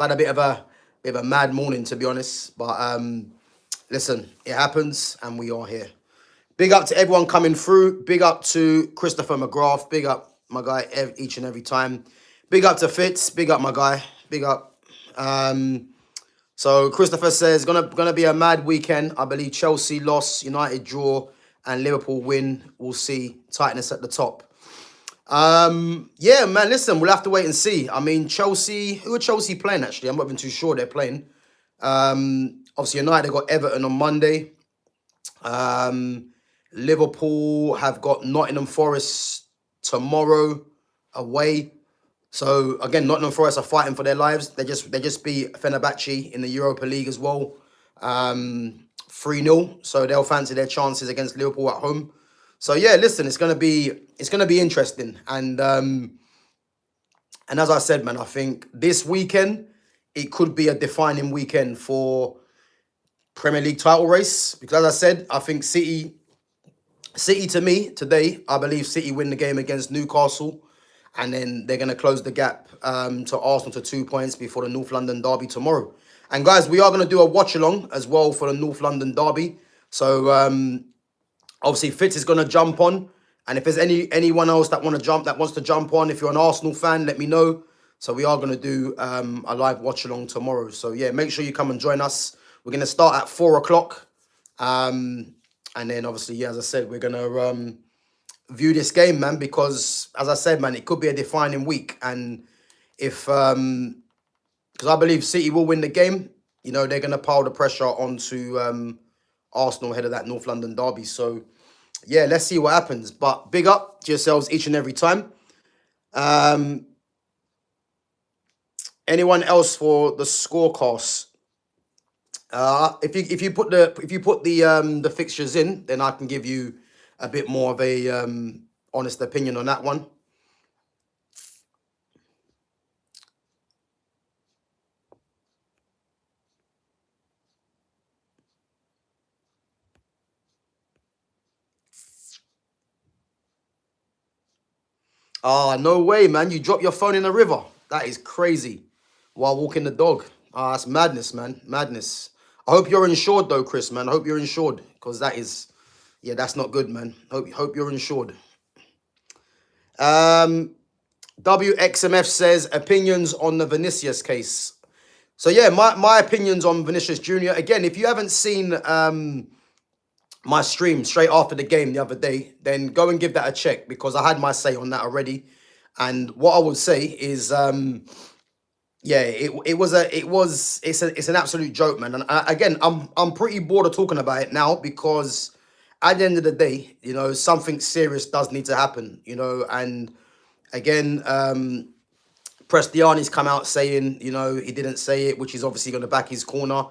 Had a bit of a mad morning, to be honest. But listen, it happens, and we are here. Big up to everyone coming through. Big up to Christopher McGrath. Big up my guy each and every time. Big up to Fitz. Big up my guy. Big up. So Christopher says gonna be a mad weekend. I believe Chelsea loss, United draw, and Liverpool win. We'll see. Tightness at the top. Yeah, man, listen, we'll have to wait and see. I mean, Chelsea, who are Chelsea playing, actually? I'm not even too sure they're playing. Obviously, United got Everton on Monday. Liverpool have got Nottingham Forest tomorrow away. So, again, Nottingham Forest are fighting for their lives. They just beat Fenerbahce in the Europa League as well. 3-0. So, they'll fancy their chances against Liverpool at home. So yeah, listen, it's gonna be interesting, and as I said, man, I think this weekend it could be a defining weekend for Premier League title race, because as I said, I think City to me today, I believe City win the game against Newcastle, and then they're gonna close the gap to Arsenal to 2 points before the North London derby tomorrow. And guys, we are gonna do a watch along as well for the North London derby. So obviously, Fitz is going to jump on. And if there's anyone else that wants to jump on, if you're an Arsenal fan, let me know. So we are going to do a live watch along tomorrow. So yeah, make sure you come and join us. We're going to start at 4 o'clock. And then obviously, yeah, as I said, we're going to view this game, man, because as I said, man, it could be a defining week. And if, because I believe City will win the game, you know, they're going to pile the pressure onto Arsenal ahead of that North London derby. So yeah, let's see what happens. But big up to yourselves each and every time. Anyone else for the scorecast? If you put the fixtures in, then I can give you a bit more of a honest opinion on that one. Ah, no way, man. You drop your phone in the river. That is crazy. While walking the dog. Ah, that's madness, man. Madness. I hope you're insured, though, Chris, man. I hope you're insured. Because that is... Yeah, that's not good, man. Hope you're insured. WXMF says, opinions on the Vinicius case. So, yeah, my opinions on Vinicius Jr. Again, if you haven't seen my stream straight after the game the other day, then go and give that a check, because I had my say on that already. And what I would say is, yeah, it's an absolute joke, man. And again, I'm pretty bored of talking about it now, because at the end of the day, you know, something serious does need to happen, you know. And again, Prestiani's come out saying, you know, he didn't say it, which is obviously going to back his corner.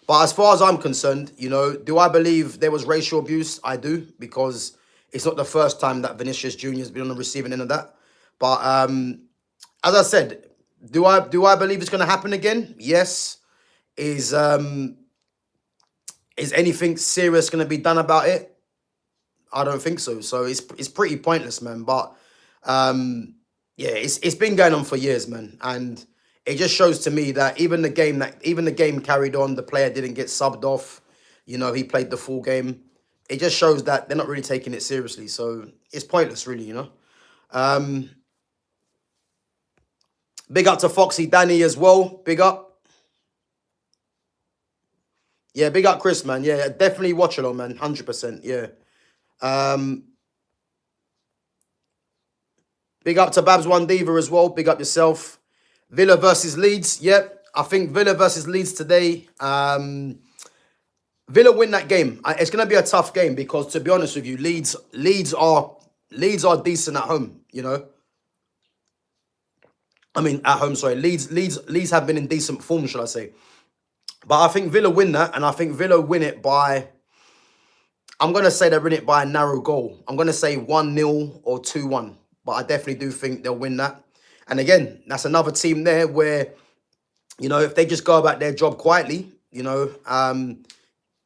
But as far as I'm concerned, you know, do I believe there was racial abuse? I do, because it's not the first time that Vinicius Jr. has been on the receiving end of that. But as I said, do I believe it's going to happen again? Yes. Is anything serious going to be done about it? I don't think so. So it's pretty pointless, man. But yeah, it's been going on for years, man, and it just shows to me that even the game carried on. The player didn't get subbed off. You know, he played the full game. It just shows that they're not really taking it seriously. So it's pointless, really, you know. Big up to Foxy Danny as well. Big up. Yeah, big up Chris, man. Yeah, definitely watch along, man. 100%. Yeah. Big up to Babs One Diva as well. Big up yourself. Villa versus Leeds. Yep. I think Villa versus Leeds today. Villa win that game. It's going to be a tough game, because to be honest with you, Leeds are decent at home, you know. I mean, at home, sorry. Leeds have been in decent form, shall I say. But I think Villa win that, and I think Villa win it by... I'm going to say they win it by a narrow goal. I'm going to say 1-0 or 2-1. But I definitely do think they'll win that. And again, that's another team there where, you know, if they just go about their job quietly, you know,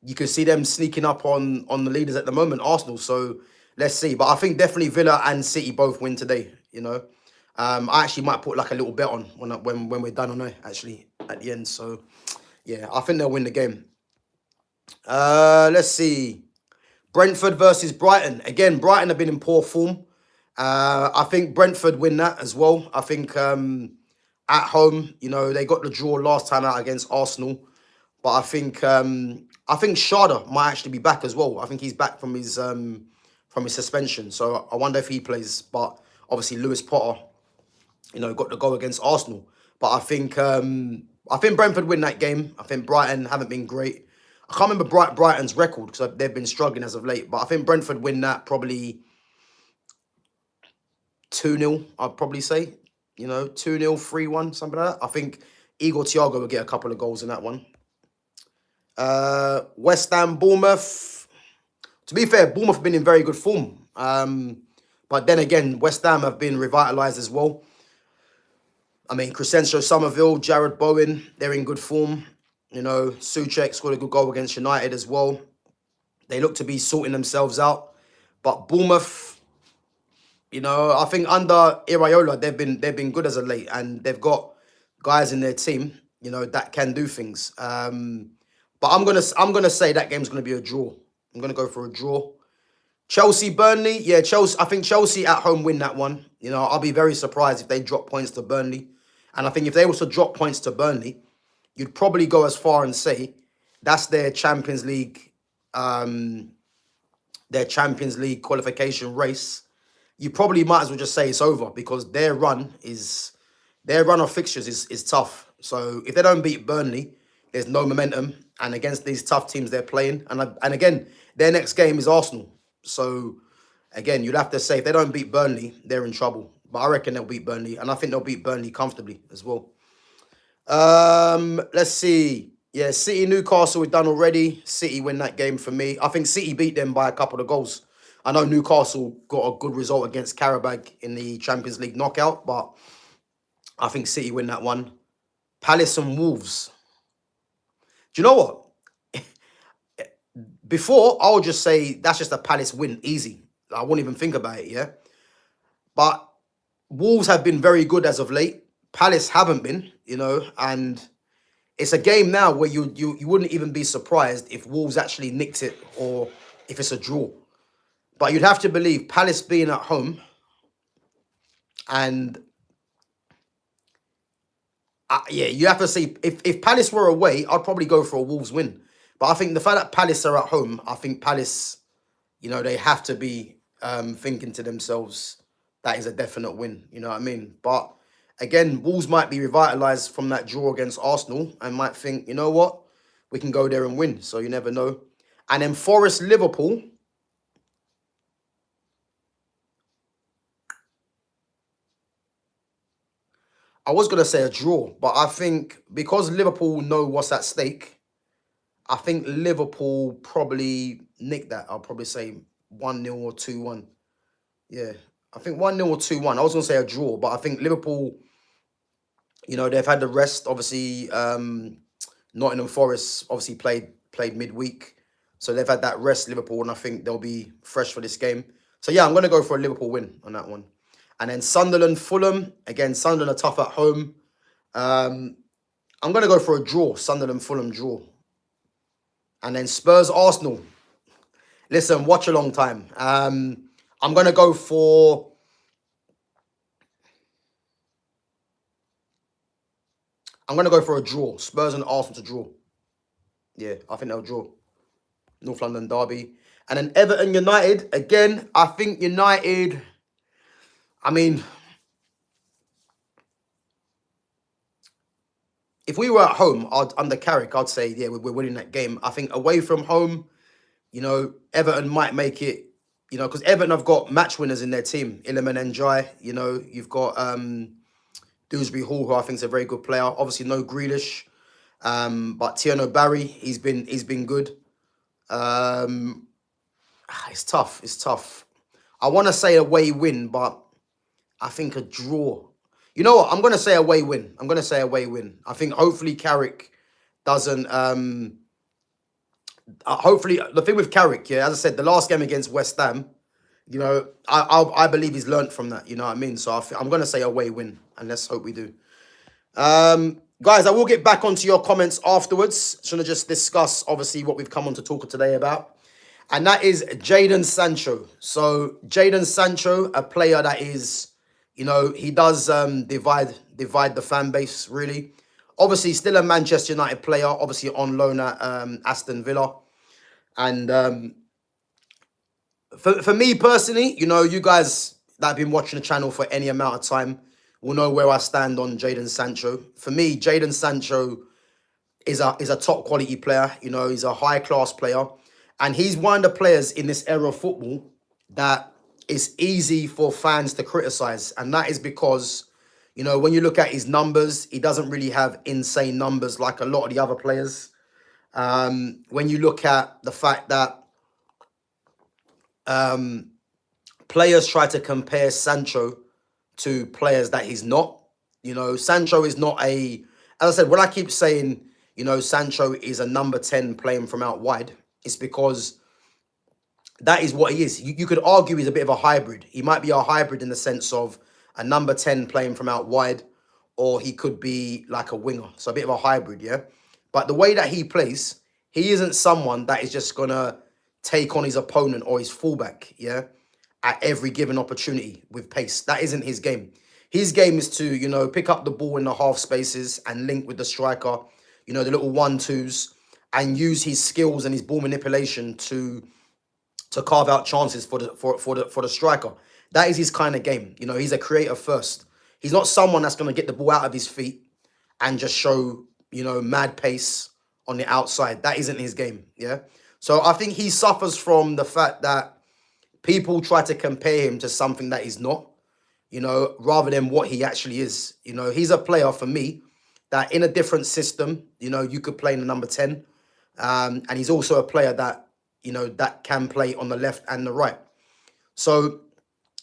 you can see them sneaking up on the leaders at the moment, Arsenal. So let's see. But I think definitely Villa and City both win today, you know. I actually might put like a little bet on when we're done on it, actually. at the end. So, yeah, I think they'll win the game. Let's see. Brentford versus Brighton. Again, Brighton have been in poor form. I think Brentford win that as well. I think at home, they got the draw last time out against Arsenal. But I think Sharda might actually be back as well. I think he's back from his suspension. So I wonder if he plays. But obviously Lewis Potter, got the goal against Arsenal. But I think Brentford win that game. I think Brighton haven't been great. I can't remember Brighton's record because they've been struggling as of late. But I think Brentford win that probably 2-0, I'd probably say. 2-0, 3-1, something like that. I think Igor Thiago will get a couple of goals in that one. West Ham, Bournemouth. To be fair, Bournemouth have been in very good form. But then again, West Ham have been revitalised as well. I mean, Crescencio Somerville, Jared Bowen, they're in good form. Souček scored a good goal against United as well. They look to be sorting themselves out. But Bournemouth, I think under Iraola, they've been good as of late. And they've got guys in their team, that can do things. But I'm gonna say that game's gonna be a draw. I'm gonna go for a draw. Chelsea, Burnley. Yeah, Chelsea. I think Chelsea at home win that one. I'll be very surprised if they drop points to Burnley. And I think if they were to drop points to Burnley, you'd probably go as far and say that's their Champions League qualification race. You probably might as well just say it's over because their run of fixtures is tough. So if they don't beat Burnley, there's no momentum. And against these tough teams they're playing, and again, their next game is Arsenal. So again, you'd have to say if they don't beat Burnley, they're in trouble. But I reckon they'll beat Burnley, and I think they'll beat Burnley comfortably as well. Let's see. Yeah, City, Newcastle, we've done already. City win that game for me. I think City beat them by a couple of goals. I know Newcastle got a good result against Karabag in the Champions League knockout, but I think City win that one. Palace and Wolves. Do you know what? Before, I would just say that's just a Palace win, easy. I wouldn't even think about it, yeah? But Wolves have been very good as of late. Palace haven't been, and it's a game now where you wouldn't even be surprised if Wolves actually nicked it or if it's a draw. But you'd have to believe Palace being at home and yeah, you have to see if Palace were away, I'd probably go for a Wolves win. But I think the fact that Palace are at home, I think Palace, they have to be thinking to themselves, that is a definite win. You know what I mean? But again, Wolves might be revitalised from that draw against Arsenal and might think, you know what? We can go there and win. So you never know. And then Forest, Liverpool. I was going to say a draw, but I think because Liverpool know what's at stake, I think Liverpool probably nick that. I'll probably say 1-0 or 2-1. Yeah, I think 1-0 or 2-1. I was going to say a draw, but I think Liverpool, they've had the rest. Obviously, Nottingham Forest obviously played midweek. So they've had that rest, Liverpool, and I think they'll be fresh for this game. So yeah, I'm going to go for a Liverpool win on that one. And then Sunderland, Fulham. Again, Sunderland are tough at home. I'm going to go for a draw. Sunderland, Fulham draw. And then Spurs, Arsenal. Listen, watch a long time. I'm going to go for... a draw. Spurs and Arsenal to draw. Yeah, I think they'll draw. North London derby. And then Everton, United. Again, I think United... I mean, if we were at home, under Carrick, I'd say, yeah, we're winning that game. I think away from home, Everton might make it, because Everton have got match winners in their team. Iliman Ndiaye, you've got Dewsbury Hall, who I think is a very good player. Obviously, no Grealish, but Tierno Barry, he's been good. It's tough. I want to say away win, but I think a draw. You know what? I'm going to say away win. I think hopefully Carrick doesn't... hopefully, the thing with Carrick, yeah, as I said, the last game against West Ham, I believe he's learnt from that, you know what I mean? So I'm going to say away win, and let's hope we do. Guys, I will get back onto your comments afterwards. Just want to just discuss, obviously, what we've come on to talk today about. And that is Jadon Sancho. So Jadon Sancho, a player that is, he does divide the fan base, really. Obviously, still a Manchester United player, obviously on loan at Aston Villa. And for me personally, you guys that have been watching the channel for any amount of time will know where I stand on Jadon Sancho. For me, Jadon Sancho is a top quality player. He's a high class player. And he's one of the players in this era of football that is easy for fans to criticize. And that is because, when you look at his numbers, he doesn't really have insane numbers like a lot of the other players. When you look at the fact that players try to compare Sancho to players that he's not, Sancho is not as I said, when I keep saying, Sancho is a number 10 playing from out wide, it's because that is what he is. You could argue he's a bit of a hybrid. He might be a hybrid in the sense of a number 10 playing from out wide, or he could be like a winger. So a bit of a hybrid, yeah? But the way that he plays, he isn't someone that is just going to take on his opponent or his fullback, yeah, at every given opportunity with pace. That isn't his game. His game is to, pick up the ball in the half spaces and link with the striker, the little 1-2s, and use his skills and his ball manipulation to carve out chances for the striker. That is his kind of game. He's a creator first. He's not someone that's going to get the ball out of his feet and just show, mad pace on the outside. That isn't his game, yeah? So I think he suffers from the fact that people try to compare him to something that he's not, rather than what he actually is. He's a player for me that in a different system, you could play in the number 10. And he's also a player that, that can play on the left and the right. So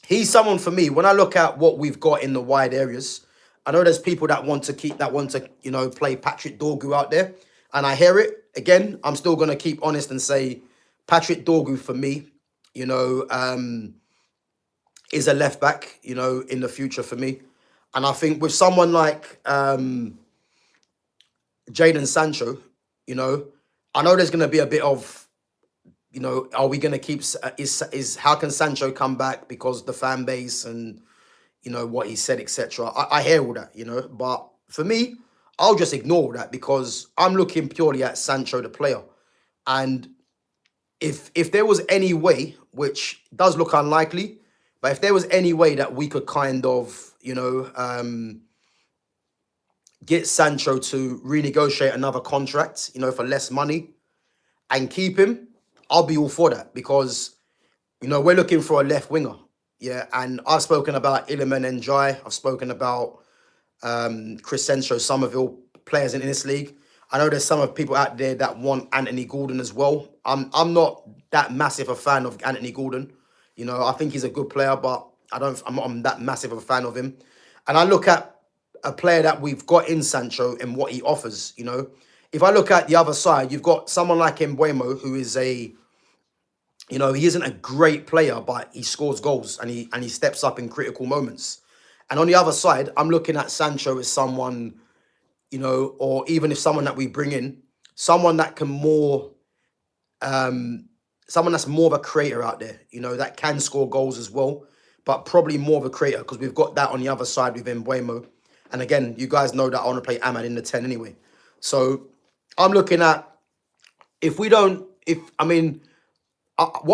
he's someone for me, when I look at what we've got in the wide areas, I know there's people that want to play Patrick Dorgu out there. And I hear it. Again, I'm still going to keep honest and say Patrick Dorgu for me, is a left back, in the future for me. And I think with someone like Jadon Sancho, I know there's going to be a bit of, are we going to keep, how can Sancho come back because the fan base and, what he said, etc. I hear all that, but for me, I'll just ignore that because I'm looking purely at Sancho, the player. And if there was any way, which does look unlikely, but if there was any way that we could kind of, get Sancho to renegotiate another contract, for less money and keep him, I'll be all for that because, we're looking for a left winger. Yeah. And I've spoken about Iliman Ndiaye. I've spoken about Crescencio Somerville, players in this league. I know there's some of people out there that want Anthony Gordon as well. I'm not that massive a fan of Anthony Gordon. I think he's a good player, but I'm not that massive of a fan of him. And I look at a player that we've got in Sancho and what he offers, If I look at the other side, you've got someone like Mbeumo, who is he isn't a great player, but he scores goals and he steps up in critical moments. And on the other side, I'm looking at Sancho as someone, or even if someone that we bring in, someone that can someone that's more of a creator out there, that can score goals as well, but probably more of a creator because we've got that on the other side with Mbeumo. And again, you guys know that I want to play Ahmad in the 10 anyway. So I'm looking at, what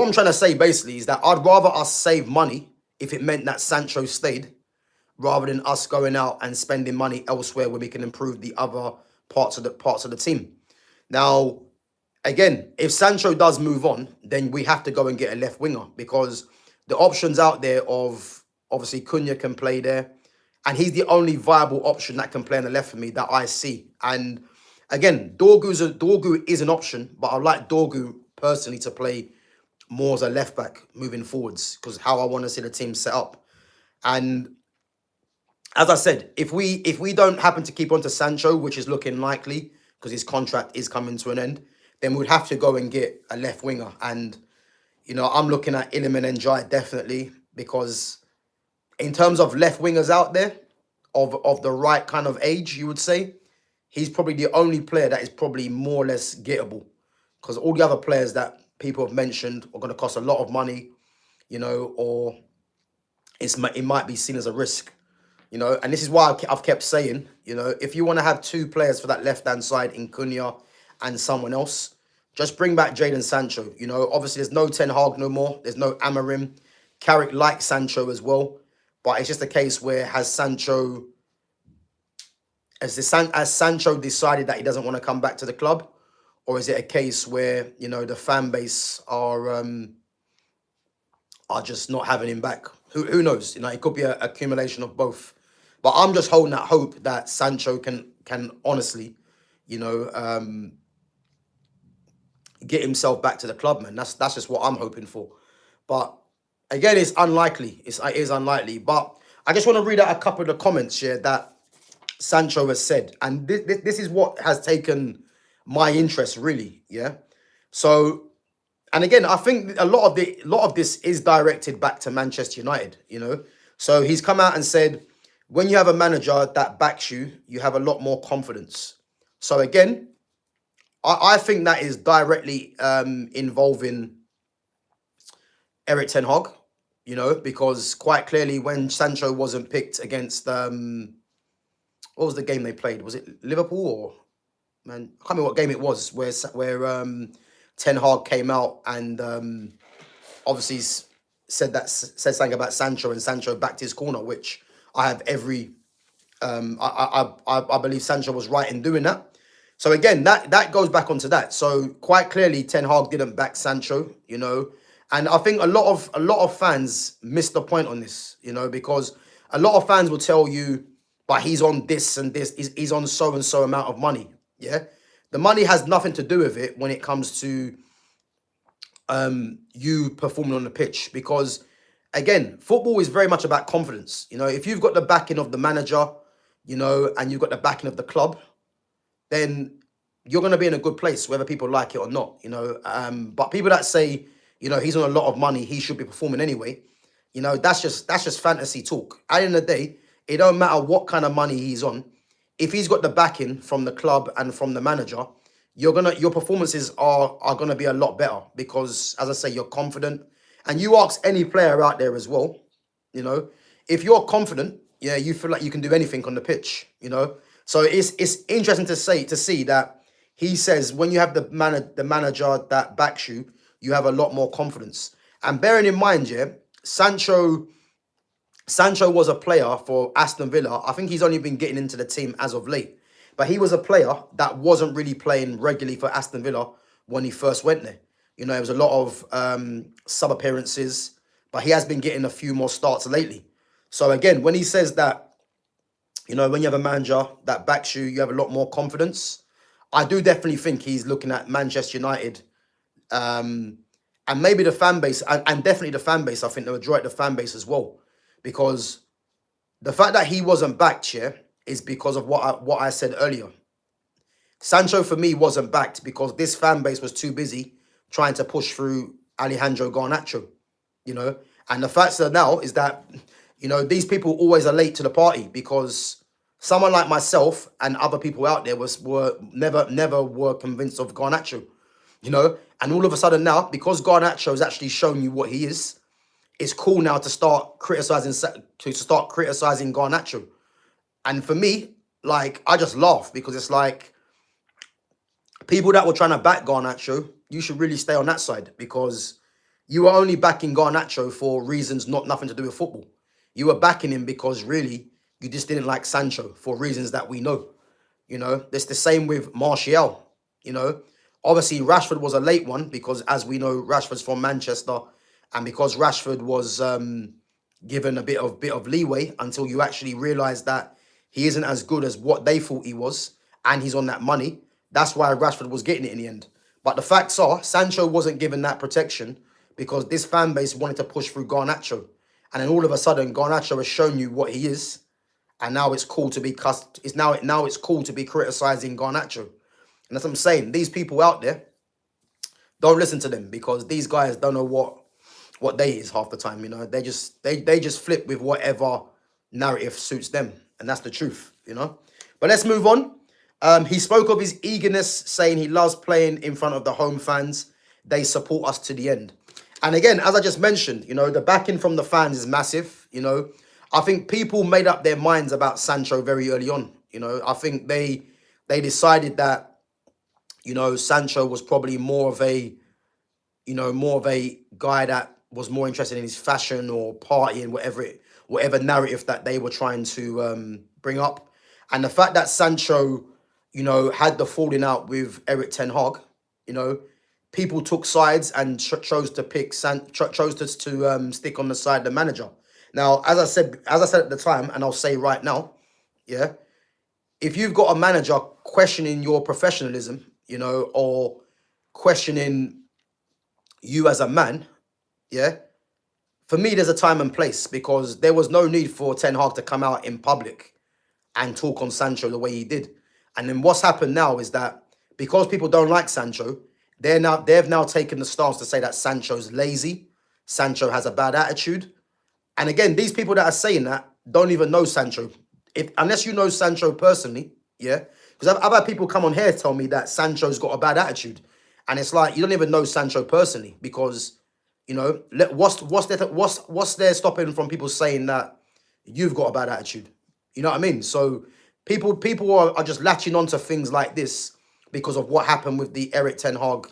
I'm trying to say basically is that I'd rather us save money if it meant that Sancho stayed rather than us going out and spending money elsewhere where we can improve the other parts of the team. Now, again, if Sancho does move on, then we have to go and get a left winger because the options out there of obviously Cunha can play there, and he's the only viable option that can play on the left for me that I see. And again, Dorgu is an option, but I'd like Dorgu personally to play more as a left back moving forwards because how I want to see the team set up. And as I said, if we don't happen to keep on to Sancho, which is looking likely because his contract is coming to an end, then we'd have to go and get a left winger. And, I'm looking at Iliman Ndiaye definitely because in terms of left wingers out there of the right kind of age, you would say, he's probably the only player that is probably more or less gettable, because all the other players that people have mentioned are going to cost a lot of money, or it might be seen as a risk, and this is why I've kept saying, if you want to have two players for that left-hand side in Cunha and someone else, just bring back Jadon Sancho. Obviously there's no Ten Hag no more. There's no Amorim. Carrick likes Sancho as well, but it's just a case where has Sancho decided that he doesn't want to come back to the club, or is it a case where the fan base are just not having him back? Who knows? It could be an accumulation of both. But I'm just holding that hope that Sancho can honestly, get himself back to the club, man. That's just what I'm hoping for. But again, it's unlikely. It is unlikely. But I just want to read out a couple of the comments here that Sancho has said, and this is what has taken my interest, really. Yeah. So, and again, I think a lot of this is directed back to Manchester United. So he's come out and said, when you have a manager that backs you, you have a lot more confidence. So again, I think that is directly involving Erik ten Hag, because quite clearly when Sancho wasn't picked against, what was the game they played? Was it Liverpool or, man, I can't remember what game it was, where Ten Hag came out and obviously said something about Sancho, and Sancho backed his corner, which I have every, I believe Sancho was right in doing that. So again, that goes back onto that. So quite clearly, Ten Hag didn't back Sancho, and I think a lot of fans missed the point on this, because a lot of fans will tell you, but he's on this and this, he's on so and so amount of money. Yeah, the money has nothing to do with it when it comes to you performing on the pitch, because again, football is very much about confidence. If you've got the backing of the manager, and you've got the backing of the club, then you're going to be in a good place, whether people like it or not, But people that say, he's on a lot of money, he should be performing anyway, that's just fantasy talk. At the end of the day, it don't matter what kind of money he's on. If he's got the backing from the club and from the manager, your performances are gonna be a lot better, because, as I say, you're confident. And you ask any player out there as well, if you're confident, yeah, you feel like you can do anything on the pitch, So it's interesting to see that he says when you have the manager that backs you, you have a lot more confidence. And bearing in mind, yeah, Sancho was a player for Aston Villa. I think he's only been getting into the team as of late, but he was a player that wasn't really playing regularly for Aston Villa when he first went there. It was a lot of sub appearances, but he has been getting a few more starts lately. So again, when he says that, when you have a manager that backs you, you have a lot more confidence. I do definitely think he's looking at Manchester United, and maybe the fan base, and definitely the fan base. I think the majority of the fan base as well, because the fact that he wasn't backed here is because of what I said earlier. Sancho, for me, wasn't backed because this fan base was too busy trying to push through Alejandro Garnacho, And the fact now is that, these people always are late to the party, because someone like myself and other people out there were never were convinced of Garnacho, And all of a sudden now, because Garnacho has actually shown you what he is, it's cool now to start criticizing Garnacho. And for me, like, I just laugh, because it's like, people that were trying to back Garnacho, you should really stay on that side, because you are only backing Garnacho for reasons nothing to do with football. You were backing him because really you just didn't like Sancho for reasons that we know. It's the same with Martial. Obviously Rashford was a late one, because as we know, Rashford's from Manchester, and because Rashford was given a bit of leeway until you actually realise that he isn't as good as what they thought he was, and he's on that money. That's why Rashford was getting it in the end. But the facts are, Sancho wasn't given that protection because this fan base wanted to push through Garnacho. And then all of a sudden, Garnacho has shown you what he is. And now it's cool to be now it's cool to be criticizing Garnacho. And that's what I'm saying. These people out there, don't listen to them, because these guys don't know what they is half the time, They just flip with whatever narrative suits them. And that's the truth, But let's move on. He spoke of his eagerness, saying he loves playing in front of the home fans. They support us to the end. And again, as I just mentioned, the backing from the fans is massive. I think people made up their minds about Sancho very early on. I think they decided that, Sancho was probably more of a guy that was more interested in his fashion or partying, whatever narrative that they were trying to bring up. And the fact that Sancho, had the falling out with Eric Ten Hag, people took sides and chose to stick on the side of the manager. Now, as I said at the time, and I'll say right now, yeah, if you've got a manager questioning your professionalism, or questioning you as a man, yeah, for me, there's a time and place, because there was no need for Ten Hag to come out in public and talk on Sancho the way he did. And then what's happened now is that because people don't like Sancho, they've now taken the stance to say that Sancho's lazy, Sancho has a bad attitude. And again, these people that are saying that don't even know Sancho. Unless you know Sancho personally, yeah, because I've had people come on here tell me that Sancho's got a bad attitude. And it's like, you don't even know Sancho personally, because, what's there stopping from people saying that you've got a bad attitude? You know what I mean? So people are just latching onto things like this because of what happened with the Eric Ten Hag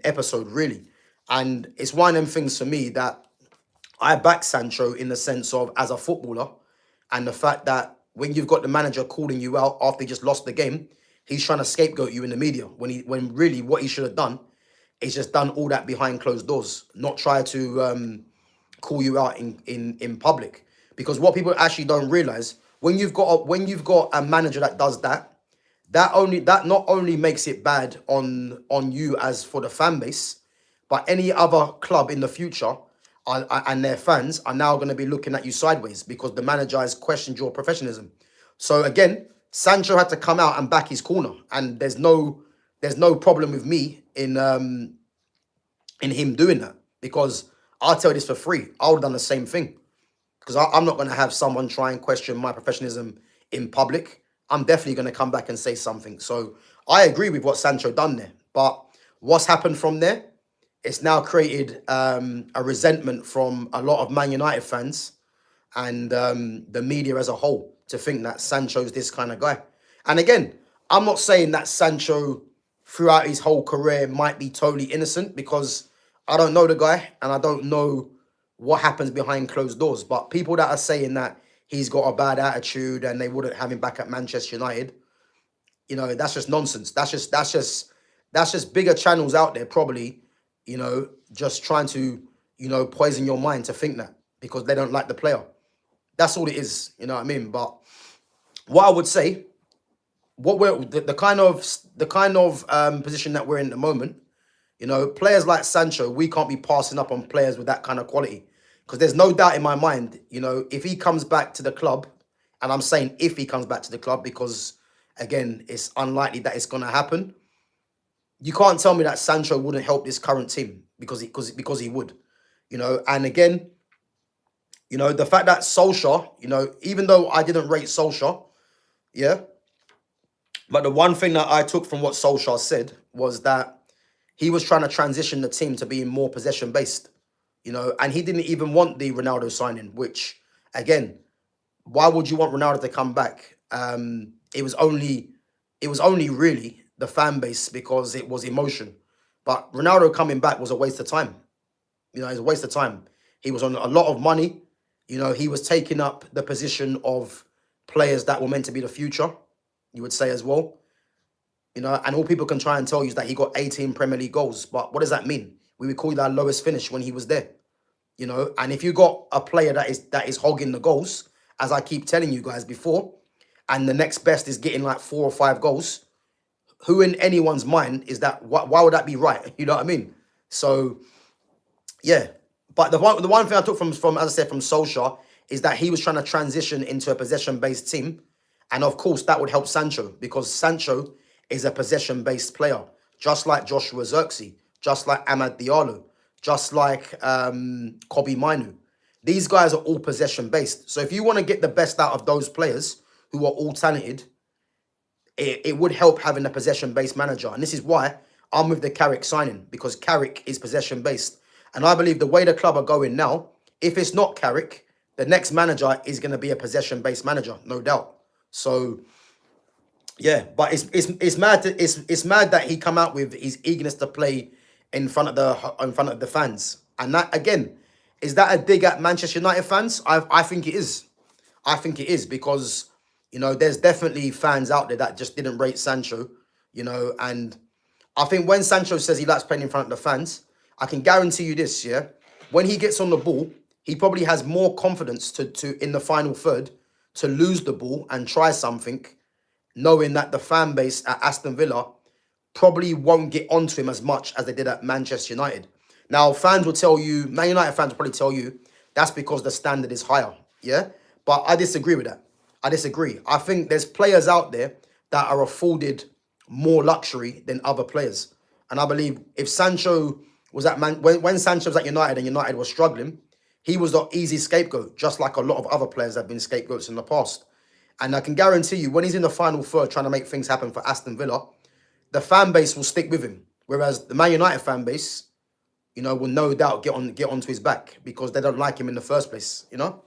episode, really. And it's one of them things for me that I back Sancho in the sense of, as a footballer, and the fact that when you've got the manager calling you out after he just lost the game, he's trying to scapegoat you in the media, when really what he should have done is just done all that behind closed doors, not try to call you out in public. Because what people actually don't realize, when you've got a manager that does that, that not only makes it bad on you as for the fan base, but any other club in the future and their fans are now going to be looking at you sideways, because the manager has questioned your professionalism. So again, Sancho had to come out and back his corner, and there's no problem with me in him doing that, because I'll tell you this for free, I would have done the same thing, because I'm not going to have someone try and question my professionalism in public. I'm definitely going to come back and say something. So I agree with what Sancho done there, but what's happened from there? It's now created a resentment from a lot of Man United fans and the media as a whole, to think that Sancho's this kind of guy. And again, I'm not saying that Sancho throughout his whole career might be totally innocent, because I don't know the guy and I don't know what happens behind closed doors. But people that are saying that he's got a bad attitude and they wouldn't have him back at Manchester United, that's just nonsense. That's just bigger channels out there probably, just trying to, poison your mind to think that, because they don't like the player. That's all it is, you know what I mean? But what I would say, what we're the kind of position that we're in at the moment, players like Sancho, we can't be passing up on players with that kind of quality, because there's no doubt in my mind, if he comes back to the club, and I'm saying if he comes back to the club, because again, it's unlikely that it's going to happen. You can't tell me that Sancho wouldn't help this current team, because he would, and again, the fact that Solskjaer, even though I didn't rate Solskjaer, yeah, but the one thing that I took from what Solskjaer said was that he was trying to transition the team to being more possession-based, and he didn't even want the Ronaldo signing, which, again, why would you want Ronaldo to come back? It was only really the fan base, because it was emotion. But Ronaldo coming back was a waste of time. It was a waste of time. He was on a lot of money. He was taking up the position of players that were meant to be the future, you would say as well. And all people can try and tell you is that he got 18 Premier League goals. But what does that mean? We would call that lowest finish when he was there. And if you got a player that is hogging the goals, as I keep telling you guys before, and the next best is getting like 4 or 5 goals, who in anyone's mind is that? Why would that be right? You know what I mean? So, yeah. But the one thing I took from as I said, from Solskjaer, is that he was trying to transition into a possession-based team. And of course, that would help Sancho, because Sancho is a possession-based player, just like Joshua Zirkzee, just like Amad Diallo, just like Kobbie Mainoo. These guys are all possession-based. So if you want to get the best out of those players who are all talented, it would help having a possession-based manager. And this is why I'm with the Carrick signing, because Carrick is possession-based. And I believe the way the club are going now, if it's not Carrick, the next manager is going to be a possession-based manager, no doubt. So, yeah, but it's mad it's mad that he come out with his eagerness to play in front of the fans. And that, again, is that a dig at Manchester United fans? I think it is. I think it is, because, you know, there's definitely fans out there that just didn't rate Sancho, you know, and I think when Sancho says he likes playing in front of the fans, I can guarantee you this, yeah, when he gets on the ball, he probably has more confidence to in the final third to lose the ball and try something, knowing that the fan base at Aston Villa probably won't get onto him as much as they did at Manchester United. Now, fans will tell you, Man United fans will probably tell you, that's because the standard is higher, yeah? But I disagree with that. I disagree. I think there's players out there that are afforded more luxury than other players. And I believe if Sancho was at when Sancho was at United and United was struggling, he was the easy scapegoat, just like a lot of other players have been scapegoats in the past. And I can guarantee you, when he's in the final third trying to make things happen for Aston Villa, the fan base will stick with him. Whereas the Man United fan base, you know, will no doubt get onto his back because they don't like him in the first place, you know?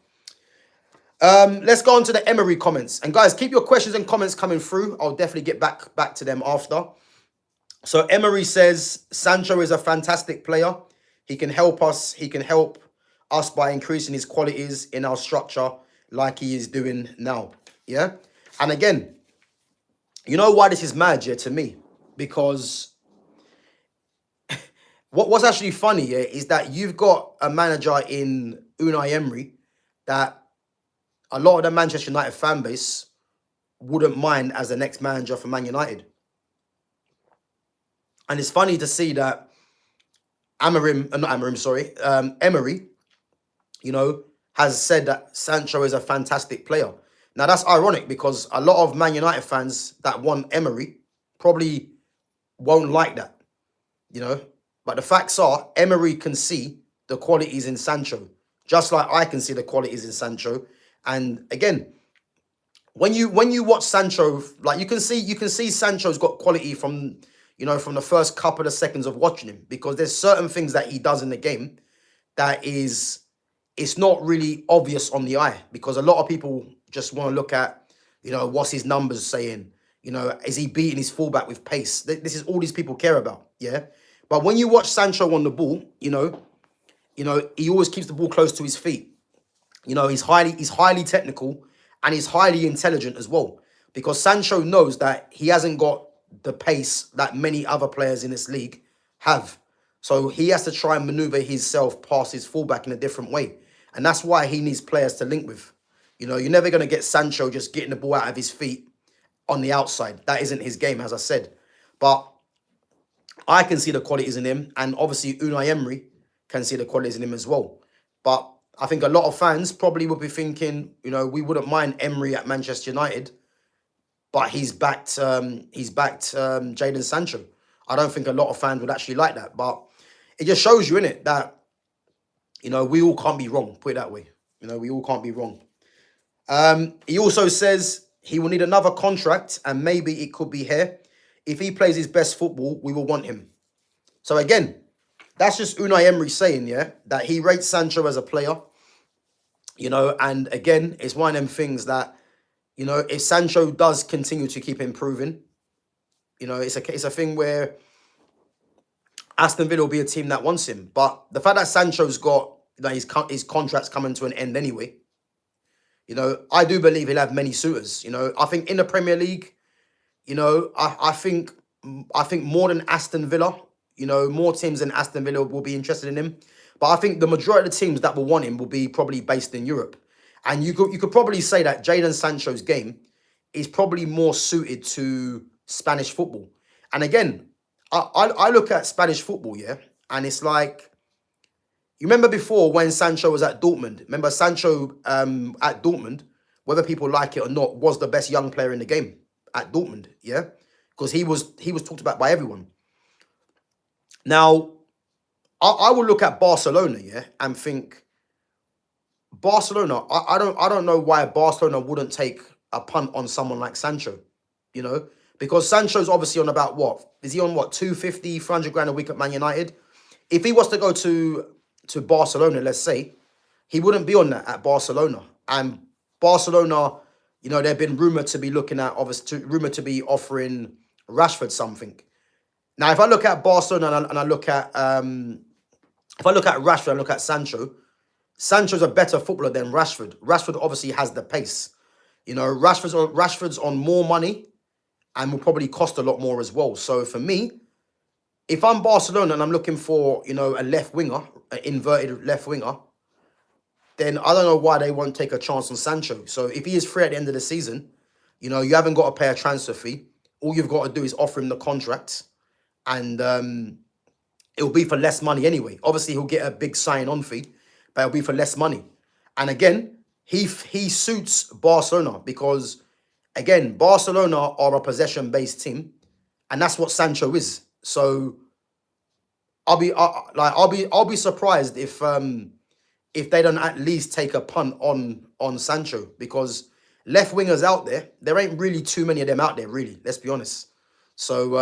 Let's go on to the Emery comments. And guys, keep your questions and comments coming through. I'll definitely get back to them after. So Emery says, Sancho is a fantastic player. He can help us. He can help us by increasing his qualities in our structure like he is doing now. Yeah? And again, you know why this is mad, yeah, to me? Because what's actually funny, yeah, is that you've got a manager in Unai Emery that a lot of the Manchester United fan base wouldn't mind as the next manager for Man United. And it's funny to see that Emery, you know, has said that Sancho is a fantastic player. Now, that's ironic because a lot of Man United fans that want Emery probably won't like that, you know. But the facts are, Emery can see the qualities in Sancho, just like I can see the qualities in Sancho. And again, when you watch Sancho, like you can see Sancho's got quality from, you know, from the first couple of seconds of watching him, because there's certain things that he does in the game that it's not really obvious on the eye, because a lot of people just want to look at, you know, what's his numbers saying, you know, is he beating his fullback with pace? This is all these people care about, yeah. But when you watch Sancho on the ball, you know, he always keeps the ball close to his feet. You know, he's highly technical and he's highly intelligent as well, because Sancho knows that he hasn't got the pace that many other players in this league have. So he has to try and maneuver himself past his fullback in a different way. And that's why he needs players to link with. You know, you're never going to get Sancho just getting the ball out of his feet on the outside. That isn't his game, as I said. But I can see the qualities in him, and obviously Unai Emery can see the qualities in him as well. But I think a lot of fans probably would be thinking, you know, we wouldn't mind Emery at Manchester United, but he's backed Jadon Sancho. I don't think a lot of fans would actually like that, but it just shows you, innit, that, you know, we all can't be wrong. Put it that way. You know, we all can't be wrong. He also says he will need another contract, and maybe it could be here. If he plays his best football, we will want him. So again, that's just Unai Emery saying, yeah, that he rates Sancho as a player, you know, and again, it's one of them things that, you know, if Sancho does continue to keep improving, you know, it's a thing where Aston Villa will be a team that wants him. But the fact that Sancho's got, you know, his contract's coming to an end anyway, you know, I do believe he'll have many suitors. You know, I think in the Premier League, you know, I think more than Aston Villa, you know, more teams than Aston Villa will be interested in him. But I think the majority of the teams that will want him will be probably based in Europe. And you could probably say that Jadon Sancho's game is probably more suited to Spanish football. And again, I look at Spanish football, yeah, and it's like, you remember before when Sancho was at Dortmund? Remember Sancho at Dortmund, whether people like it or not, was the best young player in the game at Dortmund, yeah? Because he was talked about by everyone. Now, I will look at Barcelona, yeah, and think Barcelona. I don't know why Barcelona wouldn't take a punt on someone like Sancho, you know, because Sancho's obviously on about what? Is he on what, 250, 300 grand a week at Man United? If he was to go to Barcelona, let's say, he wouldn't be on that at Barcelona. And Barcelona, you know, they've been rumoured to be looking at, obviously, rumoured to be offering Rashford something. Now, if I look at Barcelona and I look at, if I look at Rashford and look at Sancho, Sancho's a better footballer than Rashford. Rashford obviously has the pace. You know, Rashford's on more money and will probably cost a lot more as well. So for me, if I'm Barcelona and I'm looking for, you know, a left winger, an inverted left winger, then I don't know why they won't take a chance on Sancho. So if he is free at the end of the season, you know, you haven't got to pay a transfer fee. All you've got to do is offer him the contract, and it'll be for less money anyway. Obviously, he'll get a big sign-on fee, but it'll be for less money. And again, he suits Barcelona because, again, Barcelona are a possession-based team, and that's what Sancho is. So I'll be surprised if they don't at least take a punt on Sancho, because left wingers out there ain't really too many of them out there, really. Let's be honest. So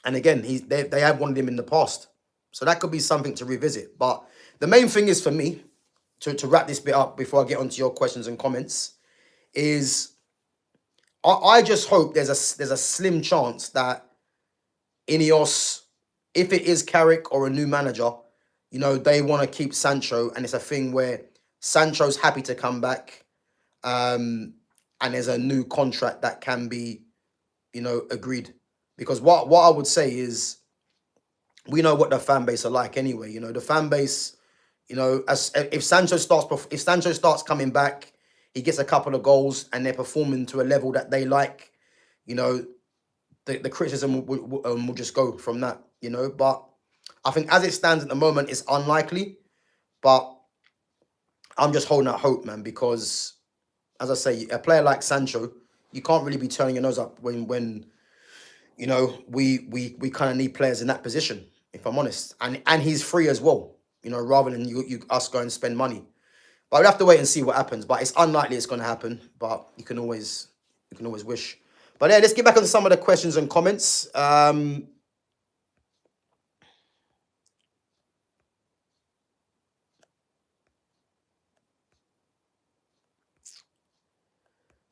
and again, they have wanted him in the past, so that could be something to revisit. But the main thing is for me to wrap this bit up before I get onto your questions and comments is I just hope there's a slim chance that Ineos, if it is Carrick or a new manager, you know, they want to keep Sancho, and it's a thing where Sancho's happy to come back, and there's a new contract that can be, you know, agreed. Because what I would say is, we know what the fan base are like anyway. You know, the fan base, you know, if Sancho starts coming back, he gets a couple of goals and they're performing to a level that they like, you know, the criticism will just go from that, you know. But I think as it stands at the moment, it's unlikely. But I'm just holding out hope, man, because, as I say, a player like Sancho, you can't really be turning your nose up when you know, we kind of need players in that position, if I'm honest. And he's free as well, you know, rather than us go and spend money. But we'll have to wait and see what happens. But it's unlikely it's going to happen. But you can always wish. But yeah, let's get back onto some of the questions and comments.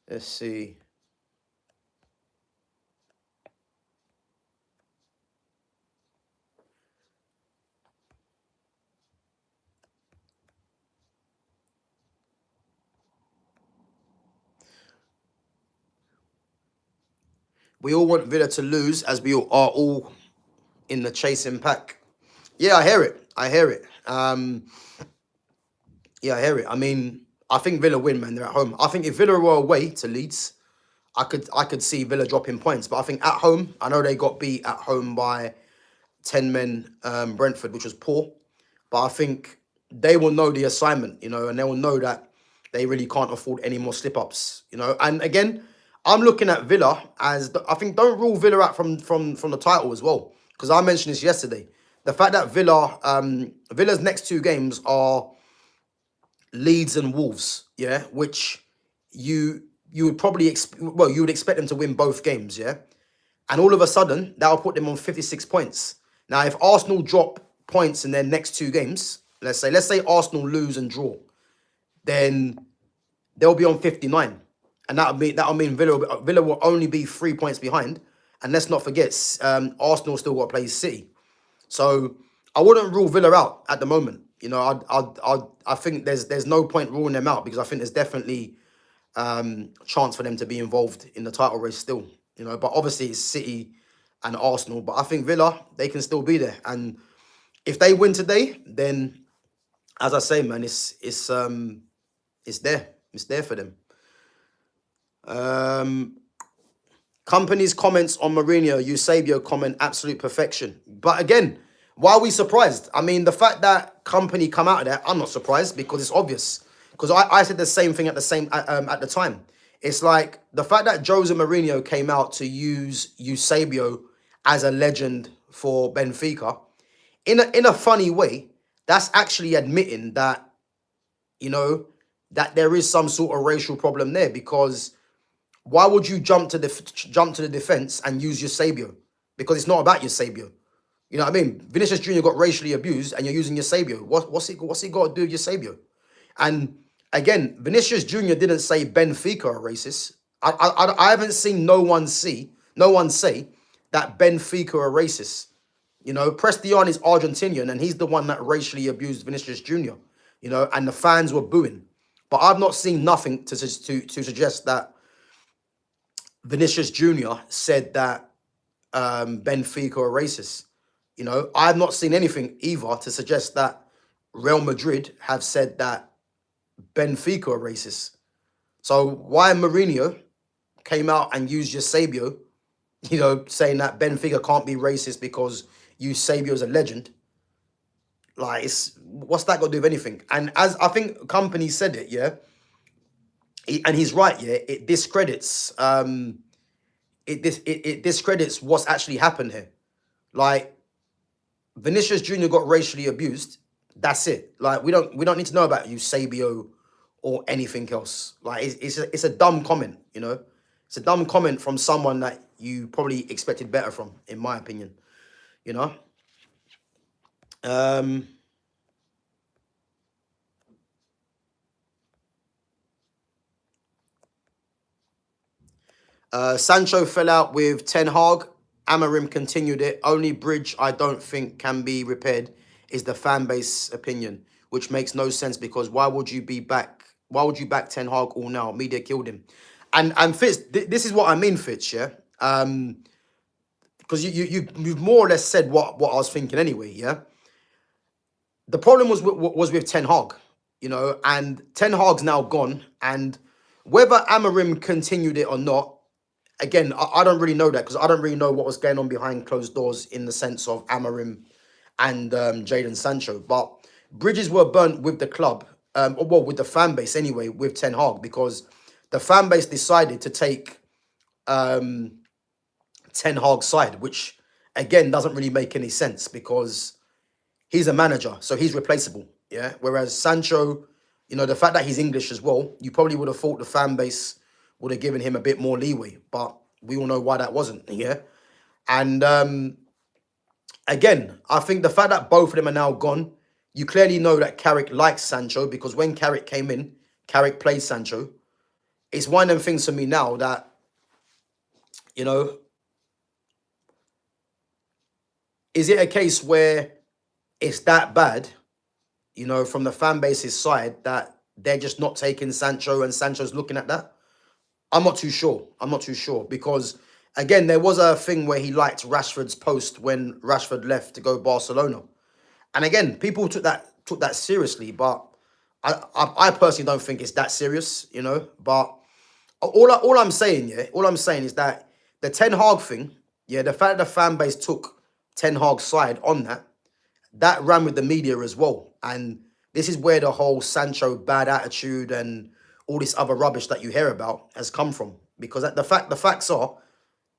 Let's see. We all want Villa to lose, as we are all in the chasing pack. Yeah, I hear it. Yeah, I hear it. I mean, I think Villa win, man. They're at home. I think if Villa were away to Leeds, I could see Villa dropping points. But I think at home, I know they got beat at home by 10 men, Brentford, which was poor. But I think they will know the assignment, you know, and they will know that they really can't afford any more slip-ups, you know. And again, I'm looking at Villa as, I think, don't rule Villa out from the title as well. Because I mentioned this yesterday. The fact that Villa's next two games are Leeds and Wolves, yeah, which you would probably you would expect them to win both games, yeah, and all of a sudden that'll put them on 56 points. Now, if Arsenal drop points in their next two games, let's say Arsenal lose and draw, then they'll be on 59, and that'll mean Villa will only be 3 points behind. And let's not forget, Arsenal still got to play City, so I wouldn't rule Villa out at the moment. You know, I think there's no point ruling them out, because I think there's definitely chance for them to be involved in the title race still. You know, but obviously it's City and Arsenal. But I think Villa, they can still be there. And if they win today, then, as I say, man, it's there. It's there for them. Kompany's comments on Mourinho, Eusebio comment, absolute perfection. But again, why are we surprised? I mean, the fact that Kompany come out of there, I'm not surprised, because it's obvious. Because I said the same thing at the time. It's like the fact that Jose Mourinho came out to use Eusebio as a legend for Benfica, in a funny way, that's actually admitting that, you know, that there is some sort of racial problem there. Because why would you jump to the defense and use Eusebio? Because it's not about Eusebio. You know what I mean? Vinicius Jr. got racially abused, and you're using Eusebio. What's he got to do with Eusebio? And again, Vinicius Jr. didn't say Benfica are racist. I haven't seen no one say that Benfica are racist. You know, Prestian is Argentinian, and he's the one that racially abused Vinicius Jr. You know, and the fans were booing. But I've not seen nothing to suggest that Vinicius Jr. said that Benfica are racist. You know, I've not seen anything either to suggest that Real Madrid have said that Benfica are racist. So why Mourinho came out and used Eusebio, you know, saying that Benfica can't be racist because Eusebio is a legend. Like, what's that got to do with anything? And as I think Kompany said it, yeah, and he's right, yeah, it discredits it discredits what's actually happened here. Like, Vinicius Jr. got racially abused. That's it. Like, we don't need to know about Eusebio or anything else. Like, it's a dumb comment, you know. It's a dumb comment from someone that you probably expected better from, in my opinion. You know. Sancho fell out with Ten Hag. Amorim continued it. Only bridge I don't think can be repaired is the fan base opinion, which makes no sense because why would you back Ten Hag all now? Media killed him. And Fitz, this is what I mean, Fitz, yeah? Because you've more or less said what I was thinking anyway, yeah? The problem was with Ten Hag, you know, and Ten Hag's now gone, and whether Amorim continued it or not, again, I don't really know that because I don't really know what was going on behind closed doors in the sense of Amorim and Jadon Sancho. But bridges were burnt with the club, well, with the fan base anyway, with Ten Hag, because the fan base decided to take Ten Hag's side, which, again, doesn't really make any sense because he's a manager, so he's replaceable, yeah? Whereas Sancho, you know, the fact that he's English as well, you probably would have thought the fan base would have given him a bit more leeway, but we all know why that wasn't, yeah? And again, I think the fact that both of them are now gone, you clearly know that Carrick likes Sancho because when Carrick came in, Carrick played Sancho. It's one of them things for me now that, you know, is it a case where it's that bad, you know, from the fan base's side that they're just not taking Sancho and Sancho's looking at that? I'm not too sure. I'm not too sure because, again, there was a thing where he liked Rashford's post when Rashford left to go Barcelona. And again, people took that seriously, but I personally don't think it's that serious, you know. But all I'm saying is that the Ten Hag thing, yeah, the fact that the fan base took Ten Hag's side on that ran with the media as well. And this is where the whole Sancho bad attitude and all this other rubbish that you hear about has come from. Because the facts are,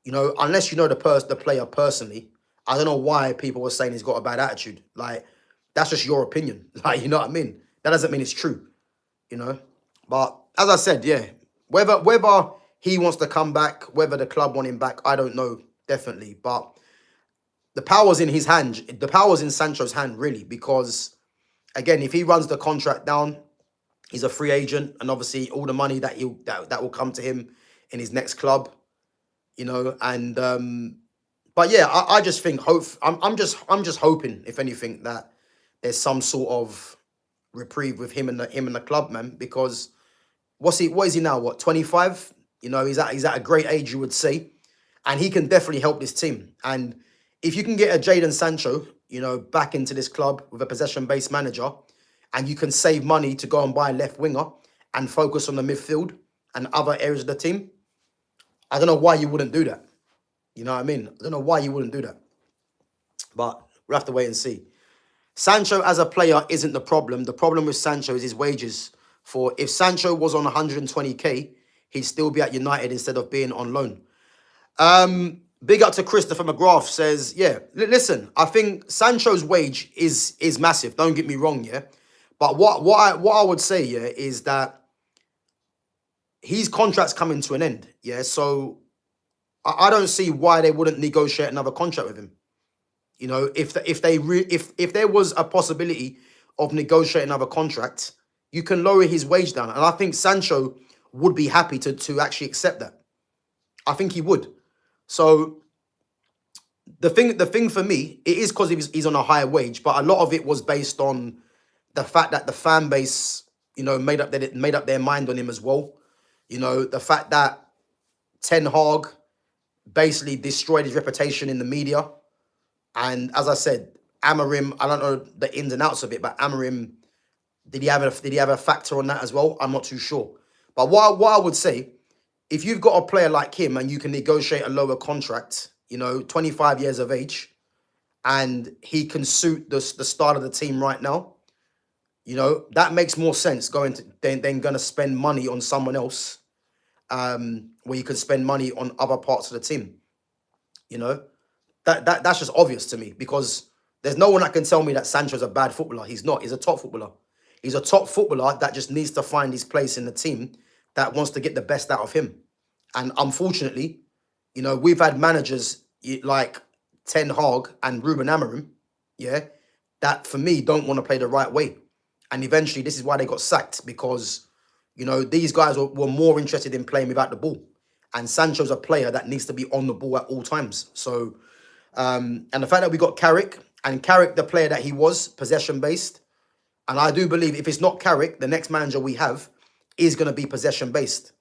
you know, unless you know the player personally, I don't know why people were saying he's got a bad attitude. Like, that's just your opinion. Like, you know what I mean? That doesn't mean it's true, you know? But as I said, yeah, whether he wants to come back, whether the club want him back, I don't know, definitely. But the power's in his hand. The power's in Sancho's hand, really, because, again, if he runs the contract down, he's a free agent, and obviously all the money that will come to him in his next club, you know. And but yeah, I just think I'm just hoping, if anything, that there's some sort of reprieve with him and the club, man. Because what is he now? What, 25? You know, he's at a great age, you would say, and he can definitely help this team. And if you can get a Jadon Sancho, you know, back into this club with a possession-based manager, and you can save money to go and buy a left winger and focus on the midfield and other areas of the team, I don't know why you wouldn't do that. You know what I mean? I don't know why you wouldn't do that. But we'll have to wait and see. Sancho as a player isn't the problem. The problem with Sancho is his wages. For if Sancho was on 120k, he'd still be at United instead of being on loan. Big up to Christopher McGrath says, yeah, listen, I think Sancho's wage is massive. Don't get me wrong, yeah. But what I would say, yeah, is that his contract's coming to an end. Yeah, so I don't see why they wouldn't negotiate another contract with him. You know, if there was a possibility of negotiating another contract, you can lower his wage down, and I think Sancho would be happy to actually accept that. I think he would. So the thing for me, it is because he's on a higher wage, but a lot of it was based on the fact that the fan base, you know, made up their mind on him as well. You know, the fact that Ten Hag basically destroyed his reputation in the media. And as I said, Amorim, I don't know the ins and outs of it, but Amorim, did he have a factor on that as well? I'm not too sure. But what I would say, if you've got a player like him and you can negotiate a lower contract, you know, 25 years of age, and he can suit the start of the team right now, you know, that makes more sense than going to spend money on someone else, where you can spend money on other parts of the team. You know, that's just obvious to me, because there's no one that can tell me that Sancho's a bad footballer. He's not. He's a top footballer. He's a top footballer that just needs to find his place in the team that wants to get the best out of him. And unfortunately, you know, we've had managers like Ten Hag and Ruben Amorim, yeah, that for me don't want to play the right way. And eventually this is why they got sacked, because, you know, these guys were more interested in playing without the ball. And Sancho's a player that needs to be on the ball at all times. So, and the fact that we got Carrick, and Carrick, the player that he was, possession-based, and I do believe if it's not Carrick, the next manager we have is going to be possession-based.